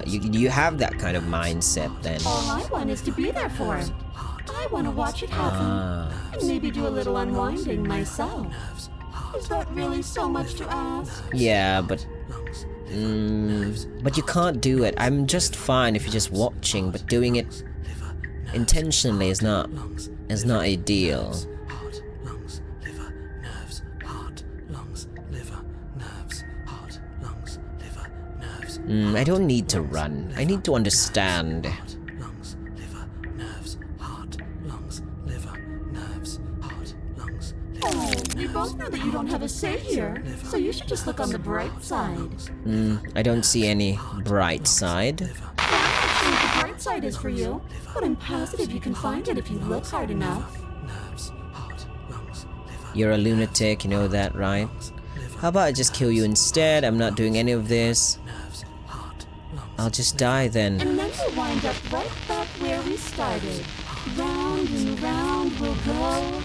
you have that kind of mindset then. All I want is to be there for it. I want to watch it happen. And maybe do a little unwinding myself. Is that really so much to ask? Yeah, but... but you can't do it. I'm just fine if you're just watching, but doing it intentionally is not ideal. Heart, lungs, liver, nerves, heart, lungs, liver, nerves, heart, lungs, liver, nerves, I don't need to run. I need to understand. lungs, liver, nerves, heart, lungs, liver, nerves, heart, lungs, liver. Oh, we both know that you don't have a say here, so you should just look on the bright side. I don't see any bright side. Well, I'm not sure what the bright side is for you, but I'm positive you can find it if you look hard enough. Nerves, heart, lungs, liver, You're a lunatic, you know that, right? How about I just kill you instead? I'm not doing any of this. nerves, heart, lungs. I'll just die then. And then we'll wind up right back where we started. Round and round we'll go.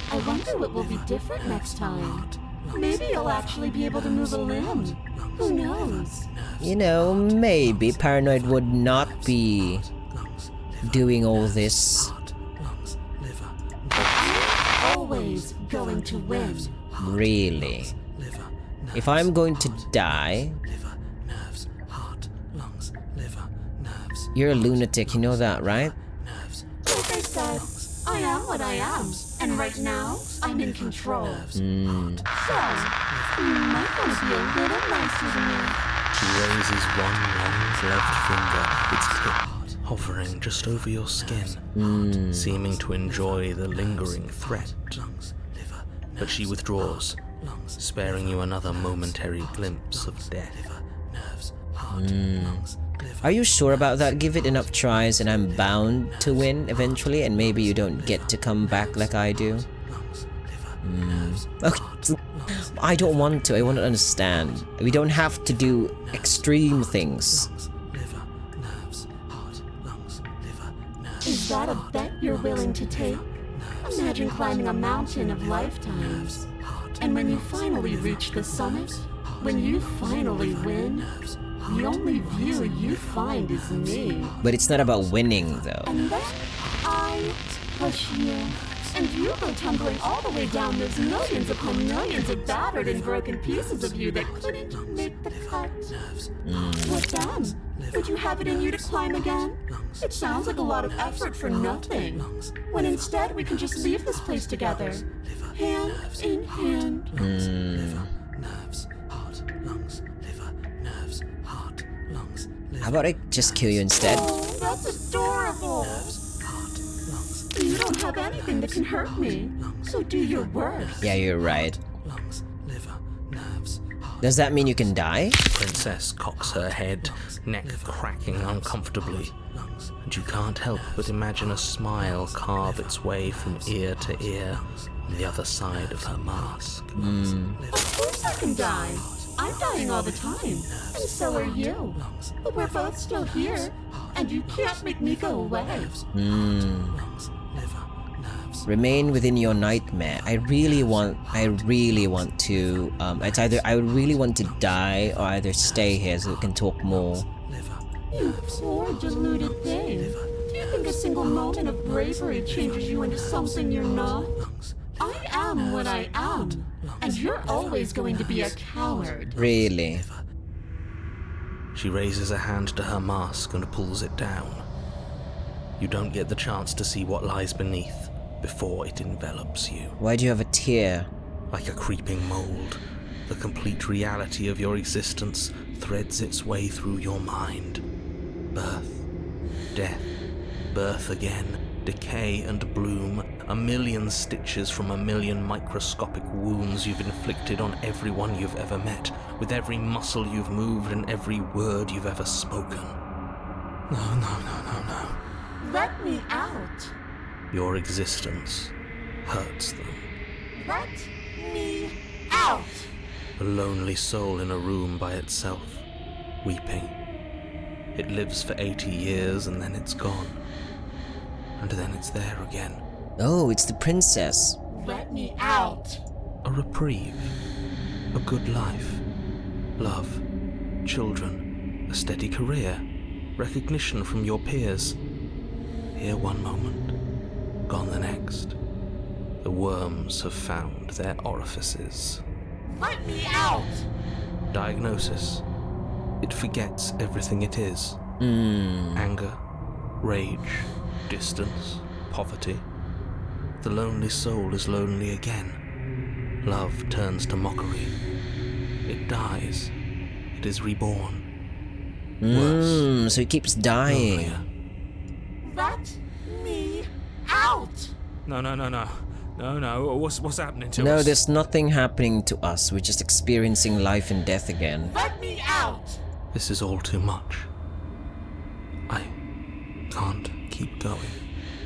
I wonder what will be different next time. Maybe you'll actually be able to move a limb. Who knows? You know, maybe Paranoid would not be doing all this. Lungs, liver, But I'm always going to win. Really. liver, If I'm going to die, liver, nerves, heart, lungs, liver, nerves, you're a lunatic, you know that, right? nerves, Like I said, I am what I am. And right now, I'm in control. So, you might want to be a little nicer to me. He raises one long gloved finger, its tip hovering just over your skin, seeming to enjoy the lingering threat. lungs, liver, But she withdraws, sparing you another momentary glimpse of death. nerves, heart, lungs, liver, Are you sure about that? Give it enough tries and I'm bound to win eventually, and maybe you don't get to come back like I do. lungs, liver, nerves, Okay. I don't want to. I want to understand. We don't have to do extreme things. liver, nerves, heart, lungs, liver, nerves, Is that a bet you're willing to take? Imagine climbing a mountain of lifetimes. And when you finally reach the summit, when you finally win, the only view you find is me. But it's not about winning, though. And then I push you, and you go tumbling all the way down those millions upon millions of battered and broken pieces of you that couldn't make the cut. What then? Would you have it in you to climb again? It sounds like a lot of effort for nothing. When instead we can just leave this place together, hand in hand. nerves, heart, lungs, liver, nerves, heart, lungs, liver, How about I just kill you instead? Oh, that's adorable. heart, lungs, You don't have anything that can hurt me, so do your worst. Yeah, you're right. lungs, liver, nerves, heart, Does that mean you can die? Princess cocks her head, neck cracking uncomfortably, and you can't help but imagine a smile carve its way from ear to ear on the other side of her mask. Of course I can die. I'm dying all the time, and so are you. But we're both still here, and you can't make me go away. lungs, liver, nerves, Remain within your nightmare. I really want to, it's either I really want to die or either stay here so we can talk more. liver, You poor deluded thing. Do you think a single moment of bravery changes you into something you're not? I am what I am, and you're always going to be a coward. Really. She raises a hand to her mask and pulls it down. You don't get the chance to see what lies beneath before it envelops you. Why do you have a tear? Like a creeping mold, the complete reality of your existence threads its way through your mind. Birth, death, birth again, decay and bloom, a million stitches from a million microscopic wounds you've inflicted on everyone you've ever met, with every muscle you've moved and every word you've ever spoken. No. Let me out. Your existence hurts them. Let me out. A lonely soul in a room by itself, weeping. It lives for 80 years and then it's gone. And then it's there again. Oh, it's the princess. Let me out. A reprieve. A good life. Love. Children. A steady career. Recognition from your peers. Here one moment, gone the next. The worms have found their orifices. Let me out. Diagnosis. It forgets everything it is. Anger, rage, distance, poverty. The lonely soul is lonely again. Love turns to mockery. It dies. It is reborn. Worse. So he keeps dying. Lonelier. Let me out. No. What's happening to us? No, there's nothing happening to us. We're just experiencing life and death again. Let me out. This is all too much. I can't keep going.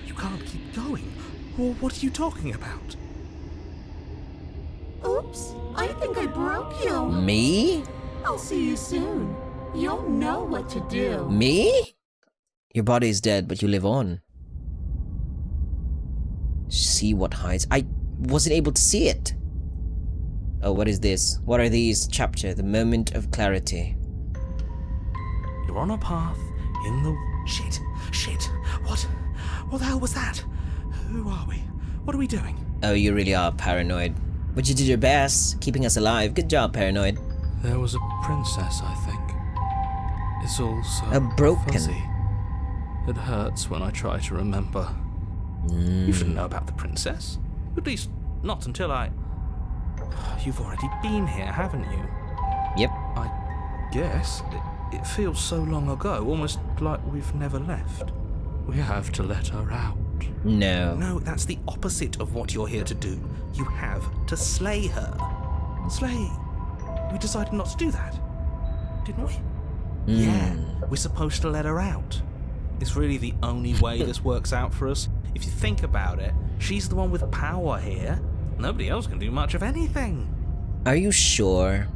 You can't keep going? Well, what are you talking about? Oops, I think I broke you. Me? I'll see you soon. You'll know what to do. Me? Your body is dead, but you live on. See what hides. I wasn't able to see it. Oh, what is this? What are these? Chapter, the moment of clarity. You're on a path in the... Shit. What the hell was that? Who are we? What are we doing? Oh, you really are paranoid. But you did your best, keeping us alive. Good job, paranoid. There was a princess, I think. It's all so broken. fuzzy. It hurts when I try to remember. You shouldn't know about the princess. At least, not until I... You've already been here, haven't you? Yep. I guess. It feels so long ago, almost like we've never left. We have to let her out. No. No, that's the opposite of what you're here to do. You have to slay her. Slay? We decided not to do that, didn't we? Yeah, we're supposed to let her out. It's really the only way this works out for us. If you think about it, she's the one with power here. Nobody else can do much of anything. Are you sure?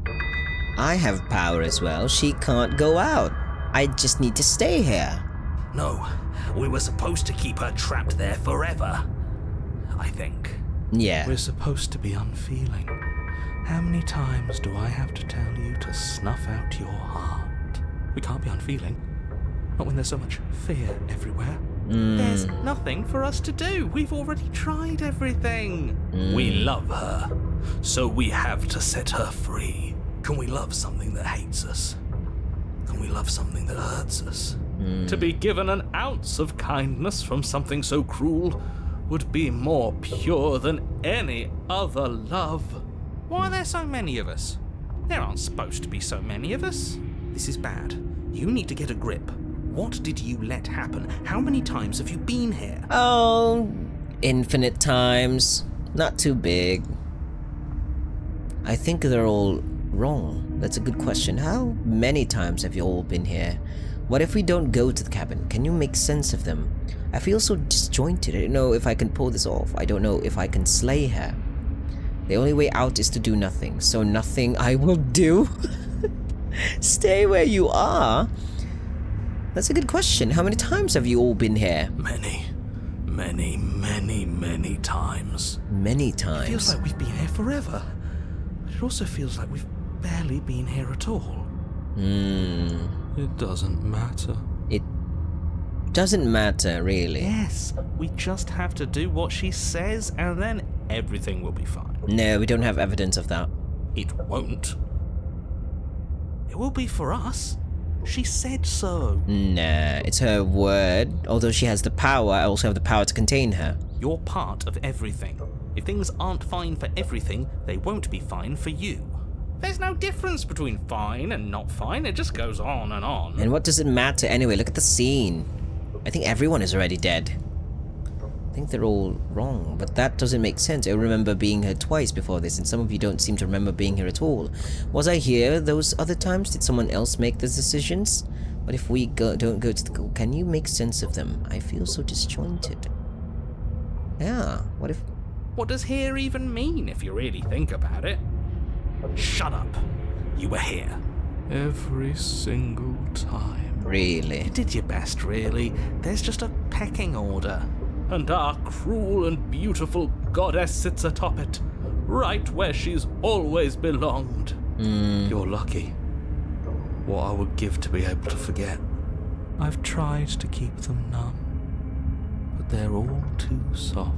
I have power as well. She can't go out. I just need to stay here. No, we were supposed to keep her trapped there forever. I think. Yeah. We're supposed to be unfeeling. How many times do I have to tell you to snuff out your heart? We can't be unfeeling. Not when there's so much fear everywhere. There's nothing for us to do. We've already tried everything. We love her, so we have to set her free. Can we love something that hates us? Can we love something that hurts us? To be given an ounce of kindness from something so cruel would be more pure than any other love. Why are there so many of us? There aren't supposed to be so many of us. This is bad. You need to get a grip. What did you let happen? How many times have you been here? Oh, infinite times. Not too big. I think they're all wrong. That's a good question. How many times have you all been here? What if we don't go to the cabin? Can you make sense of them? I feel so disjointed. I don't know if I can pull this off. I don't know if I can slay her. The only way out is to do nothing. So nothing I will do. Stay where you are. That's a good question. How many times have you all been here? Many times. Many It times. feels like we've been here forever. But it also feels like we've barely been here at all. It doesn't matter. It doesn't matter, really. Yes, we just have to do what she says and then everything will be fine. No, we don't have evidence of that. It won't. It will be for us. She said so. Nah, it's her word. Although she has the power, I also have the power to contain her. You're part of everything. If things aren't fine for everything, they won't be fine for you. There's no difference between fine and not fine, it just goes on and on. And what does it matter anyway? Look at the scene. I think everyone is already dead. I think they're all wrong, but that doesn't make sense. I remember being here twice before this, and some of you don't seem to remember being here at all. Was I here those other times? Did someone else make those decisions? What if we don't go to the... Can you make sense of them? I feel so disjointed. Yeah, what if... What does here even mean, if you really think about it? Shut up. You were here. Every single time. Really? You did your best, really. There's just a pecking order. And our cruel and beautiful goddess sits atop it, right where she's always belonged. You're lucky. What I would give to be able to forget. I've tried to keep them numb, but they're all too soft.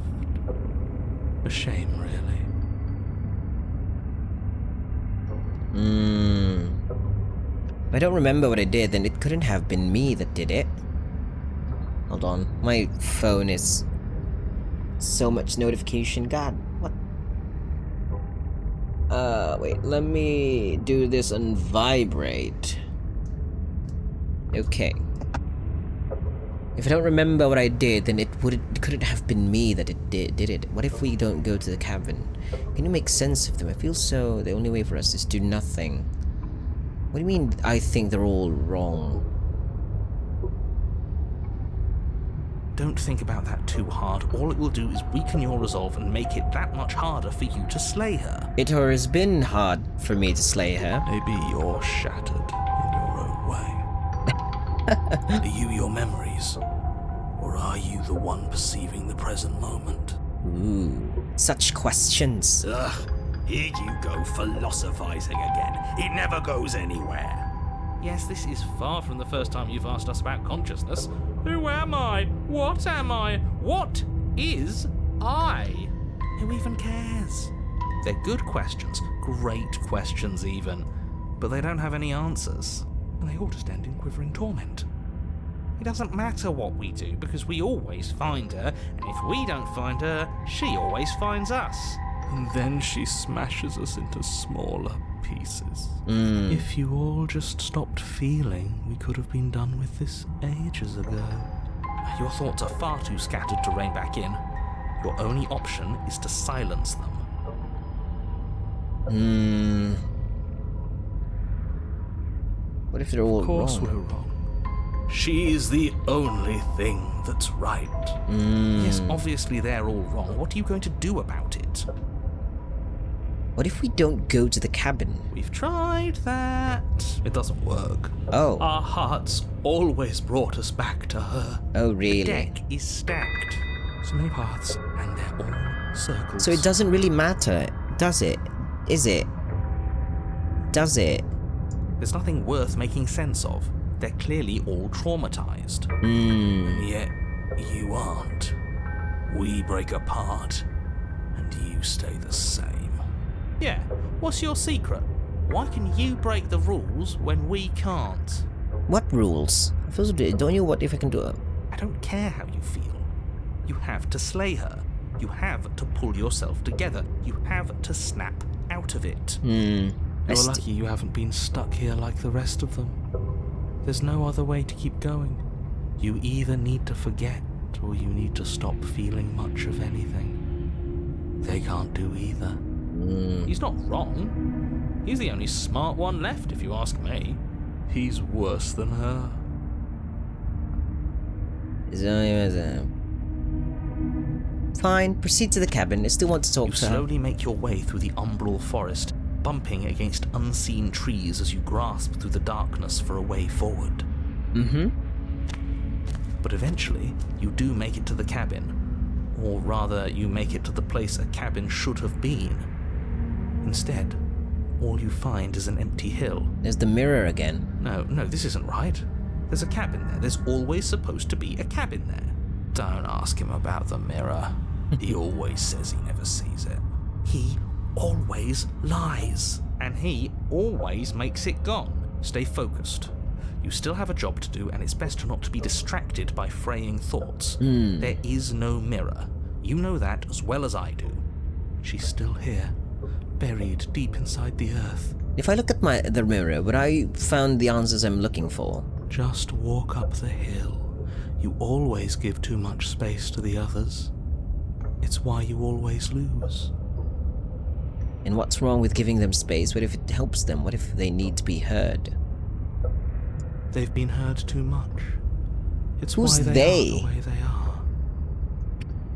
A shame, really. If I don't remember what I did, then it couldn't have been me that did it. Hold on. My phone is so much notification. God, what? Wait, let me do this on vibrate. Okay. If I don't remember what I did, then it couldn't have been me that it did it? What if we don't go to the cabin? Can you make sense of them? I feel so the only way for us is to do nothing. What do you mean I think they're all wrong? Don't think about that too hard. All it will do is weaken your resolve and make it that much harder for you to slay her. It has been hard for me to slay her. Maybe you're shattered in your own way. Are you your memories? Or are you the one perceiving the present moment? Ooh, such questions. Ugh, here you go philosophizing again. It never goes anywhere. Yes, this is far from the first time you've asked us about consciousness. Who am I? What am I? What is I? Who even cares? They're good questions, great questions even, but they don't have any answers, and they all just end in quivering torment. It doesn't matter what we do, because we always find her, and if we don't find her, she always finds us. And then she smashes us into smaller pieces. If you all just stopped feeling, we could have been done with this ages ago. Your thoughts are far too scattered to rein back in. Your only option is to silence them. What if they're all Of course wrong? we're wrong. She's the only thing that's right. Yes, obviously they're all wrong. What are you going to do about it? What if we don't go to the cabin? We've tried that. It doesn't work. Oh. Our hearts always brought us back to her. Oh, The really? deck is stacked. So many paths, and they're all circles. So it doesn't really matter, does it? Is it? Does it? There's nothing worth making sense of. They're clearly all traumatized. And yet, you aren't. We break apart, and you stay the same. Yeah, what's your secret? Why can you break the rules when we can't? What rules? I feel so don't you? What if I can do it? I don't care how you feel. You have to slay her. You have to pull yourself together. You have to snap out of it. I You're st- lucky you haven't been stuck here like the rest of them. There's no other way to keep going. You either need to forget, or you need to stop feeling much of anything. They can't do either. He's not wrong. He's the only smart one left, if you ask me. He's worse than her. Fine, proceed to the cabin. I still want to talk You to her. slowly make your way through the umbral forest, bumping against unseen trees as you grasp through the darkness for a way forward. But eventually, you do make it to the cabin. Or rather, you make it to the place a cabin should have been. Instead, all you find is an empty hill. There's the mirror again. No, this isn't right. There's a cabin there. There's always supposed to be a cabin there. Don't ask him about the mirror. He always says he never sees it. He always lies. And he always makes it gone. Stay focused. You still have a job to do, and it's best not to be distracted by fraying thoughts. There is no mirror. You know that as well as I do. She's still here, buried deep inside the earth. If I look at the mirror, would I found the answers I'm looking for? Just walk up the hill. You always give too much space to the others. It's why you always lose. And what's wrong with giving them space? What if it helps them? What if they need to be heard? They've been heard too much. It's Who's why they? are the way they are.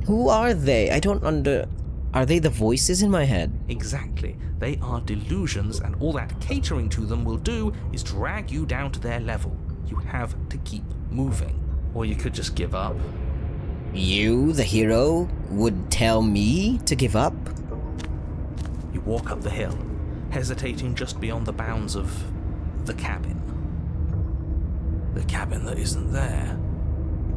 Who are they? I don't Are they the voices in my head? Exactly. They are delusions, and all that catering to them will do is drag you down to their level. You have to keep moving. Or you could just give up. You, the hero, would tell me to give up? You walk up the hill, hesitating just beyond the bounds of the cabin. The cabin that isn't there.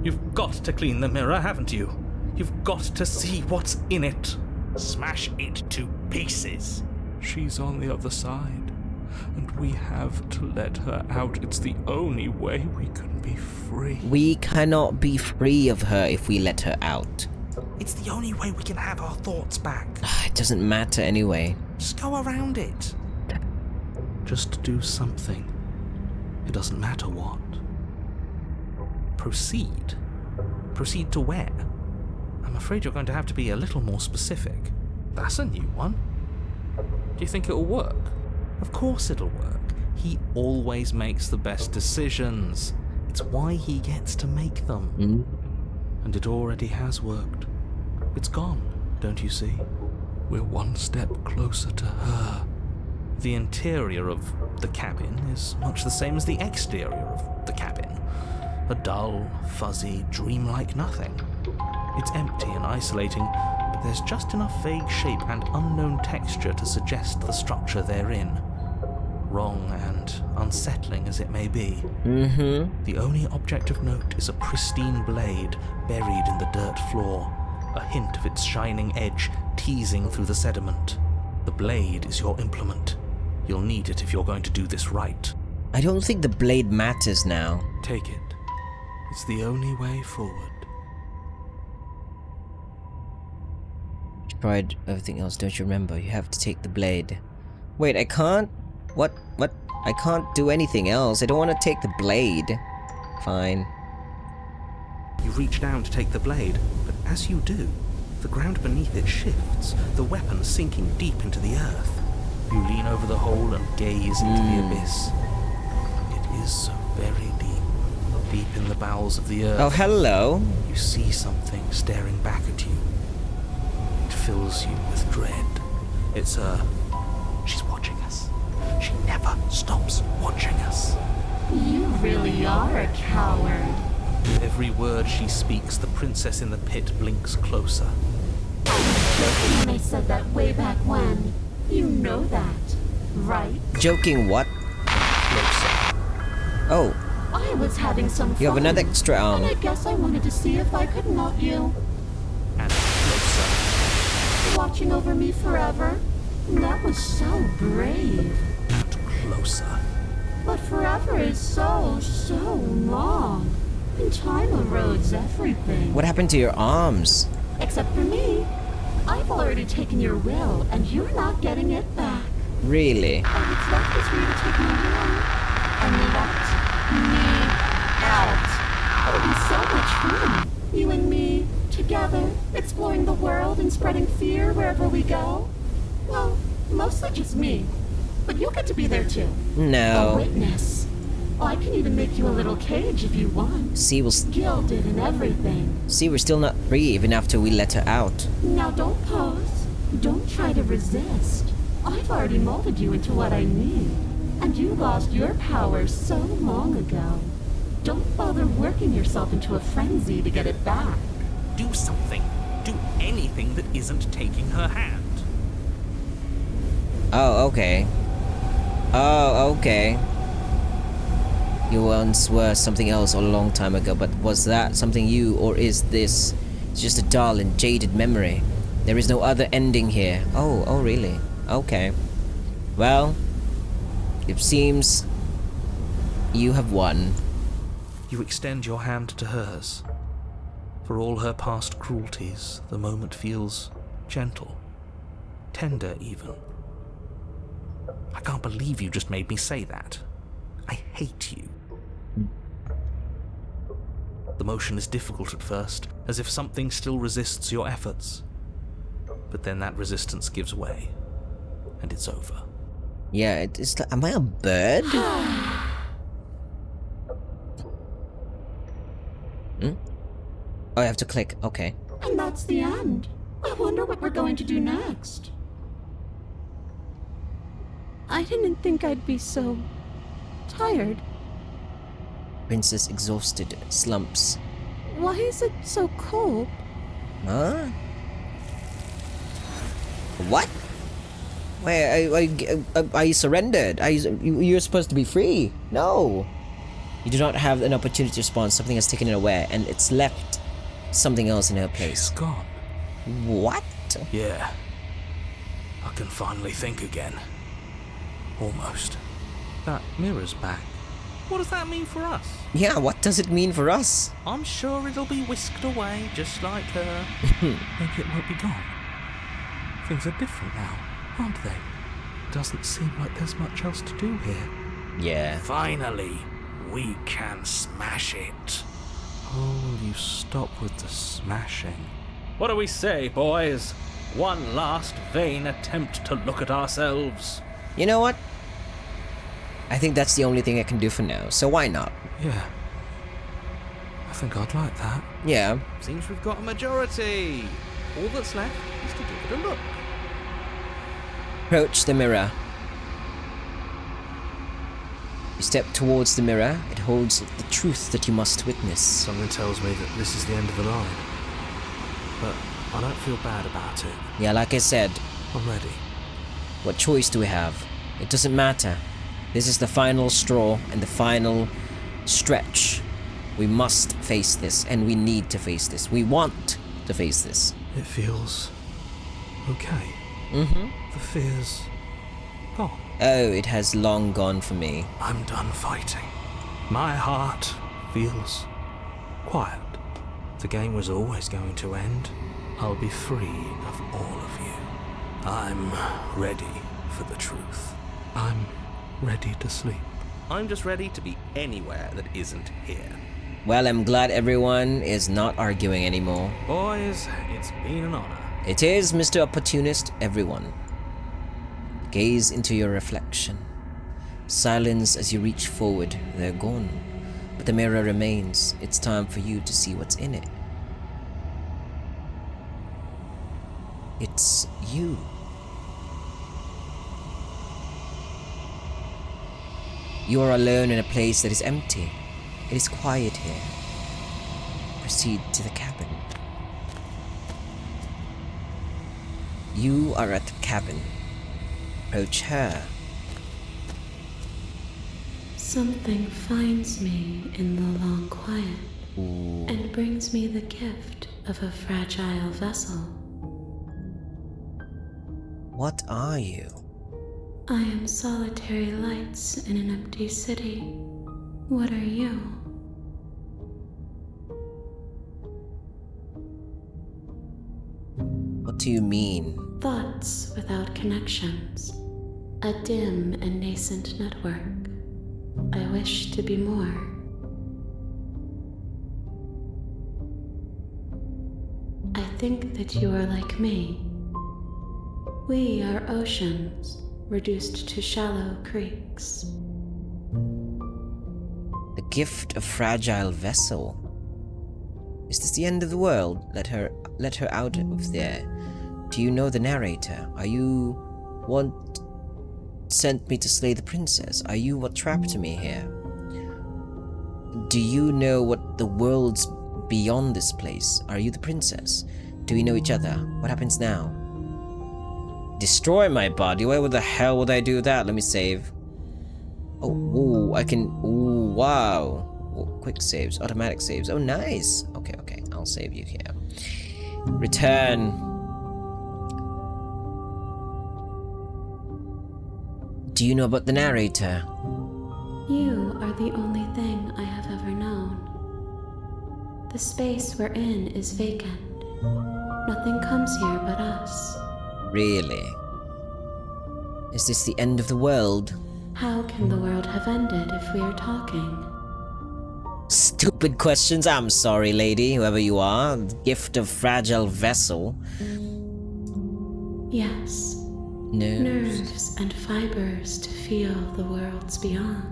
You've got to clean the mirror, haven't you? You've got to see what's in it. Smash it to pieces. She's on the other side, and we have to let her out. It's the only way we can be free. We cannot be free of her if we let her out. It's the only way we can have our thoughts back. It doesn't matter anyway. Just go around it. Just do something. It doesn't matter what. Proceed. Proceed to where? I'm afraid you're going to have to be a little more specific. That's a new one. Do you think it'll work? Of course it'll work. He always makes the best decisions. It's why he gets to make them. And it already has worked. It's gone, don't you see? We're one step closer to her. The interior of the cabin is much the same as the exterior of the cabin. A dull, fuzzy, dreamlike nothing. It's empty and isolating, but there's just enough vague shape and unknown texture to suggest the structure they're in. Wrong and unsettling as it may be. The only object of note is a pristine blade buried in the dirt floor, a hint of its shining edge teasing through the sediment. The blade is your implement. You'll need it if you're going to do this right. I don't think the blade matters now. Take it. It's the only way forward. You tried everything else, don't you remember? You have to take the blade. Wait, I can't? What? I can't do anything else. I don't want to take the blade. Fine. You reach down to take the blade, but as you do, the ground beneath it shifts, the weapon sinking deep into the earth. You lean over the hole and gaze into the abyss. It is so very deep in the bowels of the earth. Oh, hello. You see something staring back at you. It fills you with dread. It's her. She's watching us. She never stops watching us. You really are a coward. With every word she speaks, the princess in the pit blinks closer. I was joking when I said that way back when. You know that, right? Joking what? Closer. Oh, I was having some fun. you have another extra arm. And I guess I wanted to see if I could melt you. And closer. Watching over me forever? That was so brave. And closer. But forever is so long. And time erodes everything. What happened to your arms? Except for me. I've already taken your will, and you're not getting it back. Really? And what's left is for you to take my will and let me out. It'll be so much fun. You and me, together, exploring the world and spreading fear wherever we go. Well, mostly just me. But you'll get to be there too. A No. witness. I can even make you a little cage if you want. See, Gilded and everything. we're still not free even after we let her out. Now don't pause. Don't try to resist. I've already molded you into what I need. And you lost your power so long ago. Don't bother working yourself into a frenzy to get it back. Do something. Do anything that isn't taking her hand. Oh, okay. Oh, okay. You once were something else a long time ago, but was that something you, or is this just a dull and jaded memory? There is no other ending here. Oh, really? Okay. Well, it seems You have won. You extend your hand to hers. For all her past cruelties, the moment feels gentle, tender even. I can't believe you just made me say that. I hate you. The motion is difficult at first, as if something still resists your efforts. But then that resistance gives way, and it's over. Yeah, it's like, am I a bird? Oh, I have to click. Okay. And that's the end. I wonder what we're going to do next. I didn't think I'd be so tired. Princess exhausted slumps. Why is it so cold? Huh? What? Wait, are you surrendered? You're supposed to be free. No. You do not have an opportunity to respond. Something has taken it away, and it's left something else in her place. She's gone. What? Yeah. I can finally think again. Almost. That mirror's back. What does that mean for us? Yeah, what does it mean for us? I'm sure it'll be whisked away, just like her. Maybe it won't be gone. Things are different now, aren't they? Doesn't seem like there's much else to do here. Yeah. Finally, we can smash it. Oh, will you stop with the smashing? What do we say, boys? One last vain attempt to look at ourselves. You know what? I think that's the only thing I can do for now, so why not? Yeah. I think I'd like that. Yeah. Seems we've got a majority. All that's left is to give it a look. Approach the mirror. You step towards the mirror. It holds the truth that you must witness. Something tells me that this is the end of the line. But I don't feel bad about it. Yeah, like I said, I'm ready. what choice do we have? It doesn't matter. This is the final straw and the final stretch. We must face this, and we need to face this. We want to face this. It feels okay. The fear's gone. Oh, it has long gone for me. I'm done fighting. My heart feels quiet. The game was always going to end. I'll be free of all of you. I'm ready for the truth. I'm ready to sleep. I'm just ready to be anywhere that isn't here. Well, I'm glad everyone is not arguing anymore. Boys, it's been an honor. It is, Mr. Opportunist, everyone. Gaze into your reflection. Silence as you reach forward. They're gone. But the mirror remains. It's time for you to see what's in it. It's you. You are alone in a place that is empty. It is quiet here. Proceed to the cabin. You are at the cabin. Approach her. Something finds me in the long quiet Ooh. and brings me the gift of a fragile vessel. What are you? I am solitary lights in an empty city. What are you? What do you mean? Thoughts without connections. A dim and nascent network. I wish to be more. I think that you are like me. We are oceans, reduced to shallow creeks. The gift of fragile vessel. Is this the end of the world? Let her out of there. Do you know the narrator? Are you what sent me to slay the princess? Are you what trapped me here? Do you know what the world's beyond this place? Are you the princess? Do we know each other? What happens now? Destroy my body? Why the hell would I do that? Let me save. Oh, ooh, I can. Ooh, wow. Oh, quick saves, automatic saves. Oh, nice. Okay, I'll save you here. Return. Do you know about the narrator? You are the only thing I have ever known. The space we're in is vacant. Nothing comes here but us. Really? Is this the end of the world? How can the world have ended if we are talking? Stupid questions. I'm sorry, lady, whoever you are. Gift of fragile vessel. Yes. Nerves and fibers to feel the worlds beyond.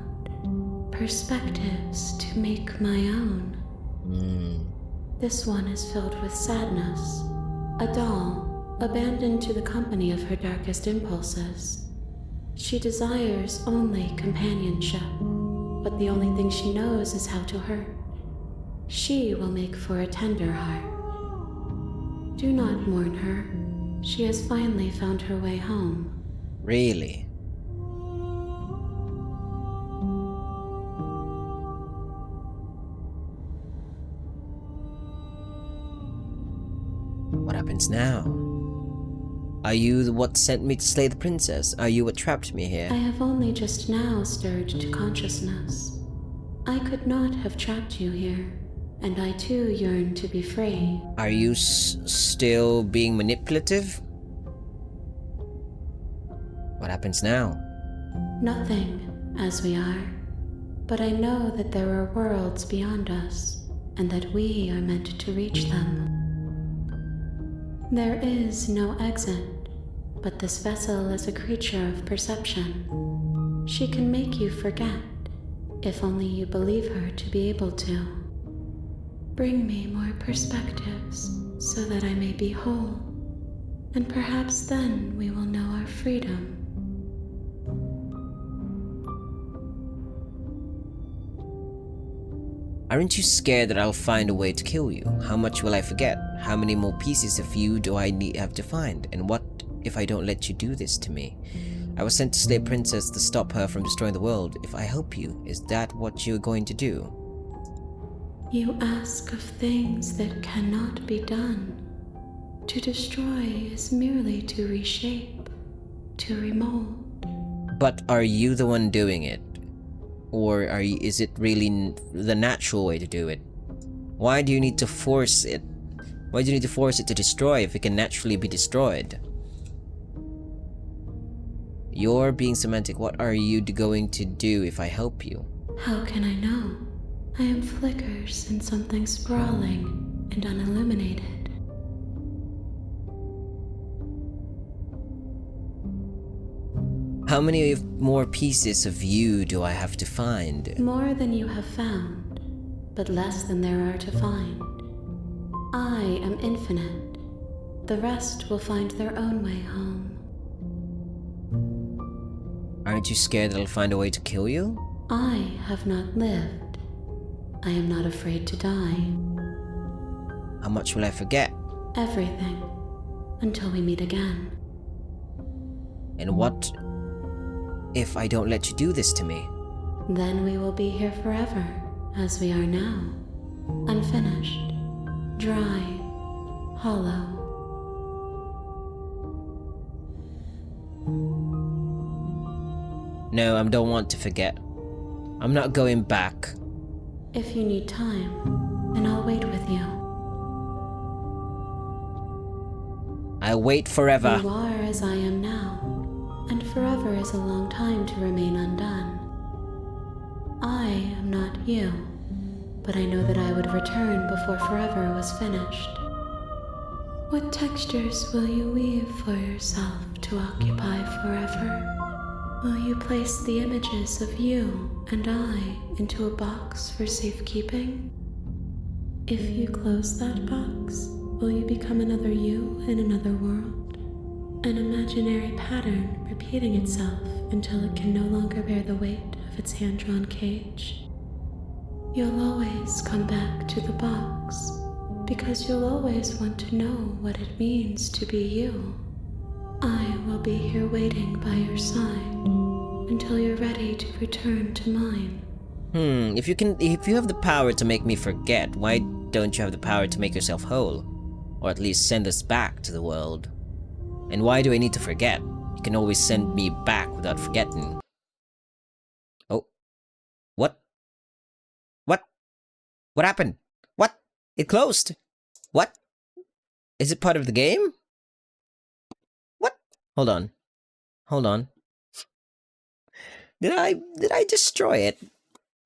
Perspectives to make my own. This one is filled with sadness. A doll, abandoned to the company of her darkest impulses. She desires only companionship, but the only thing she knows is how to hurt. She will make for a tender heart. Do not mourn her. She has finally found her way home. Really? What happens now? Are you what sent me to slay the princess? Are you what trapped me here? I have only just now stirred to consciousness. I could not have trapped you here, and I too yearn to be free. Are you still being manipulative? What happens now? Nothing, as we are. But I know that there are worlds beyond us, and that we are meant to reach them. There is no exit, but this vessel is a creature of perception. She can make you forget, if only you believe her to be able to. Bring me more perspectives, so that I may be whole, and perhaps then we will know our freedom. Aren't you scared that I'll find a way to kill you? How much will I forget? How many more pieces of you do I have to find? And what if I don't let you do this to me? I was sent to slay a princess to stop her from destroying the world. If I help you, is that what you're going to do? You ask of things that cannot be done. To destroy is merely to reshape, to remold. But are you the one doing it? Or is it really the natural way to do it? Why do you need to force it? Why do you need to force it to destroy if it can naturally be destroyed? You're being semantic. What are you going to do if I help you? How can I know? I am flickers in something sprawling and unilluminated. How many more pieces of you do I have to find? More than you have found, but less than there are to find. I am infinite. The rest will find their own way home. Aren't you scared that I'll find a way to kill you? I have not lived. I am not afraid to die. How much will I forget? Everything. Until we meet again. And what if I don't let you do this to me? Then we will be here forever, as we are now. Unfinished. Dry. Hollow. No, I don't want to forget. I'm not going back. If you need time, and I'll wait with you. I'll wait forever. You are as I am now, and forever is a long time to remain undone. I am not you, but I know that I would return before forever was finished. What textures will you weave for yourself to occupy forever? Will you place the images of you and I into a box for safekeeping? If you close that box, will you become another you in another world? An imaginary pattern repeating itself until it can no longer bear the weight of its hand-drawn cage? You'll always come back to the box, because you'll always want to know what it means to be you. I will be here waiting by your side until you're ready to return to mine. If you have the power to make me forget, why don't you have the power to make yourself whole? Or at least send us back to the world? And why do I need to forget? You can always send me back without forgetting. What happened? What? It closed. What? Is it part of the game? What? Hold on. Hold on. Did I destroy it?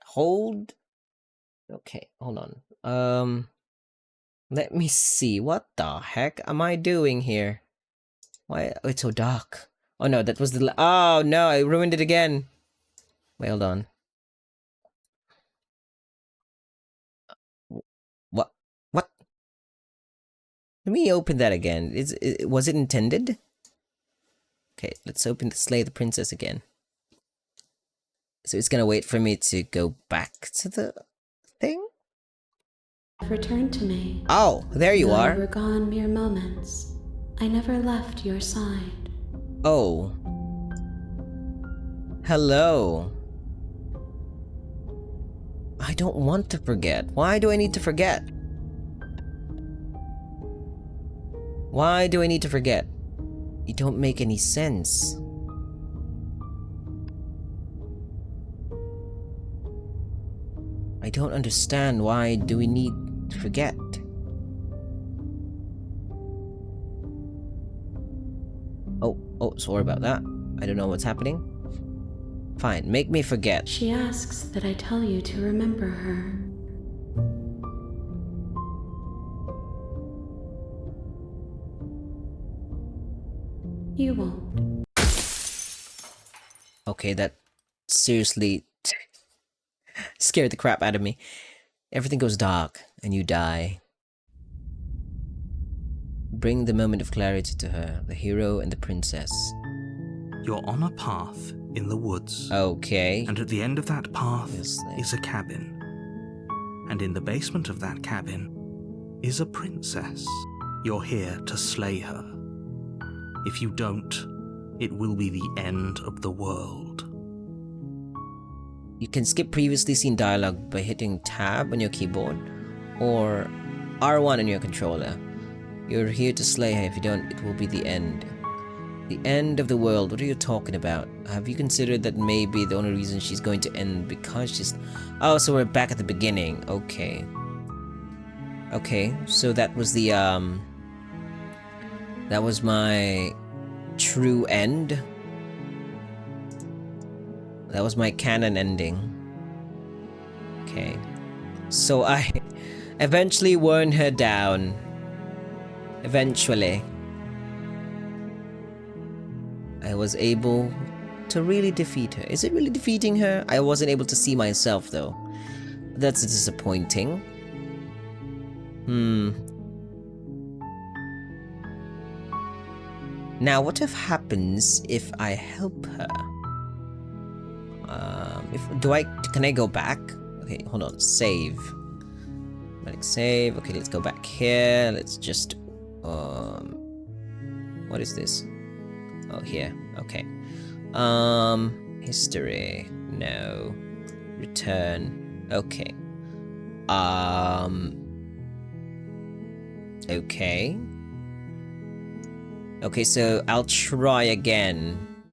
Hold. Okay, hold on. Let me see. What the heck am I doing here? Why? Oh, it's so dark. Oh no, that was the. Oh no, I ruined it again. Wait, hold on. What? What? Let me open that again. Was it intended? Okay, let's open the Slay the Princess again. So it's gonna wait for me to go back to the thing? Returned to me. Oh, there you Though are. we were gone mere moments, I never left your side. Oh. Hello. I don't want to forget. Why do I need to forget? Why do I need to forget? You don't make any sense. I don't understand. Why do we need to forget? Oh, sorry about that. I don't know what's happening. Fine, make me forget. She asks that I tell you to remember her. You won't. Okay, that seriously scared the crap out of me. Everything goes dark, and you die. Bring the moment of clarity to her, the hero and the princess. You're on a path in the woods. Okay. And at the end of that path Yes, is a cabin. And in the basement of that cabin is a princess. You're here to slay her. If you don't, it will be the end of the world. You can skip previously seen dialogue by hitting tab on your keyboard or R1 on your controller. You're here to slay her. If you don't, it will be the end. The end of the world. What are you talking about? Have you considered that maybe the only reason she's going to end because she's... Oh, so we're back at the beginning. Okay. Okay, so that was the, that was my true end. That was my canon ending. Okay. So I eventually worn her down. Eventually. I was able to really defeat her. Is it really defeating her? I wasn't able to see myself though. That's disappointing. Now what if happens if I help her? Can I go back? Okay, hold on, save. Like save. Okay, let's go back here. Let's just what is this? Oh, here. Okay. History. No. Return. Okay. Okay. Okay, so I'll try again.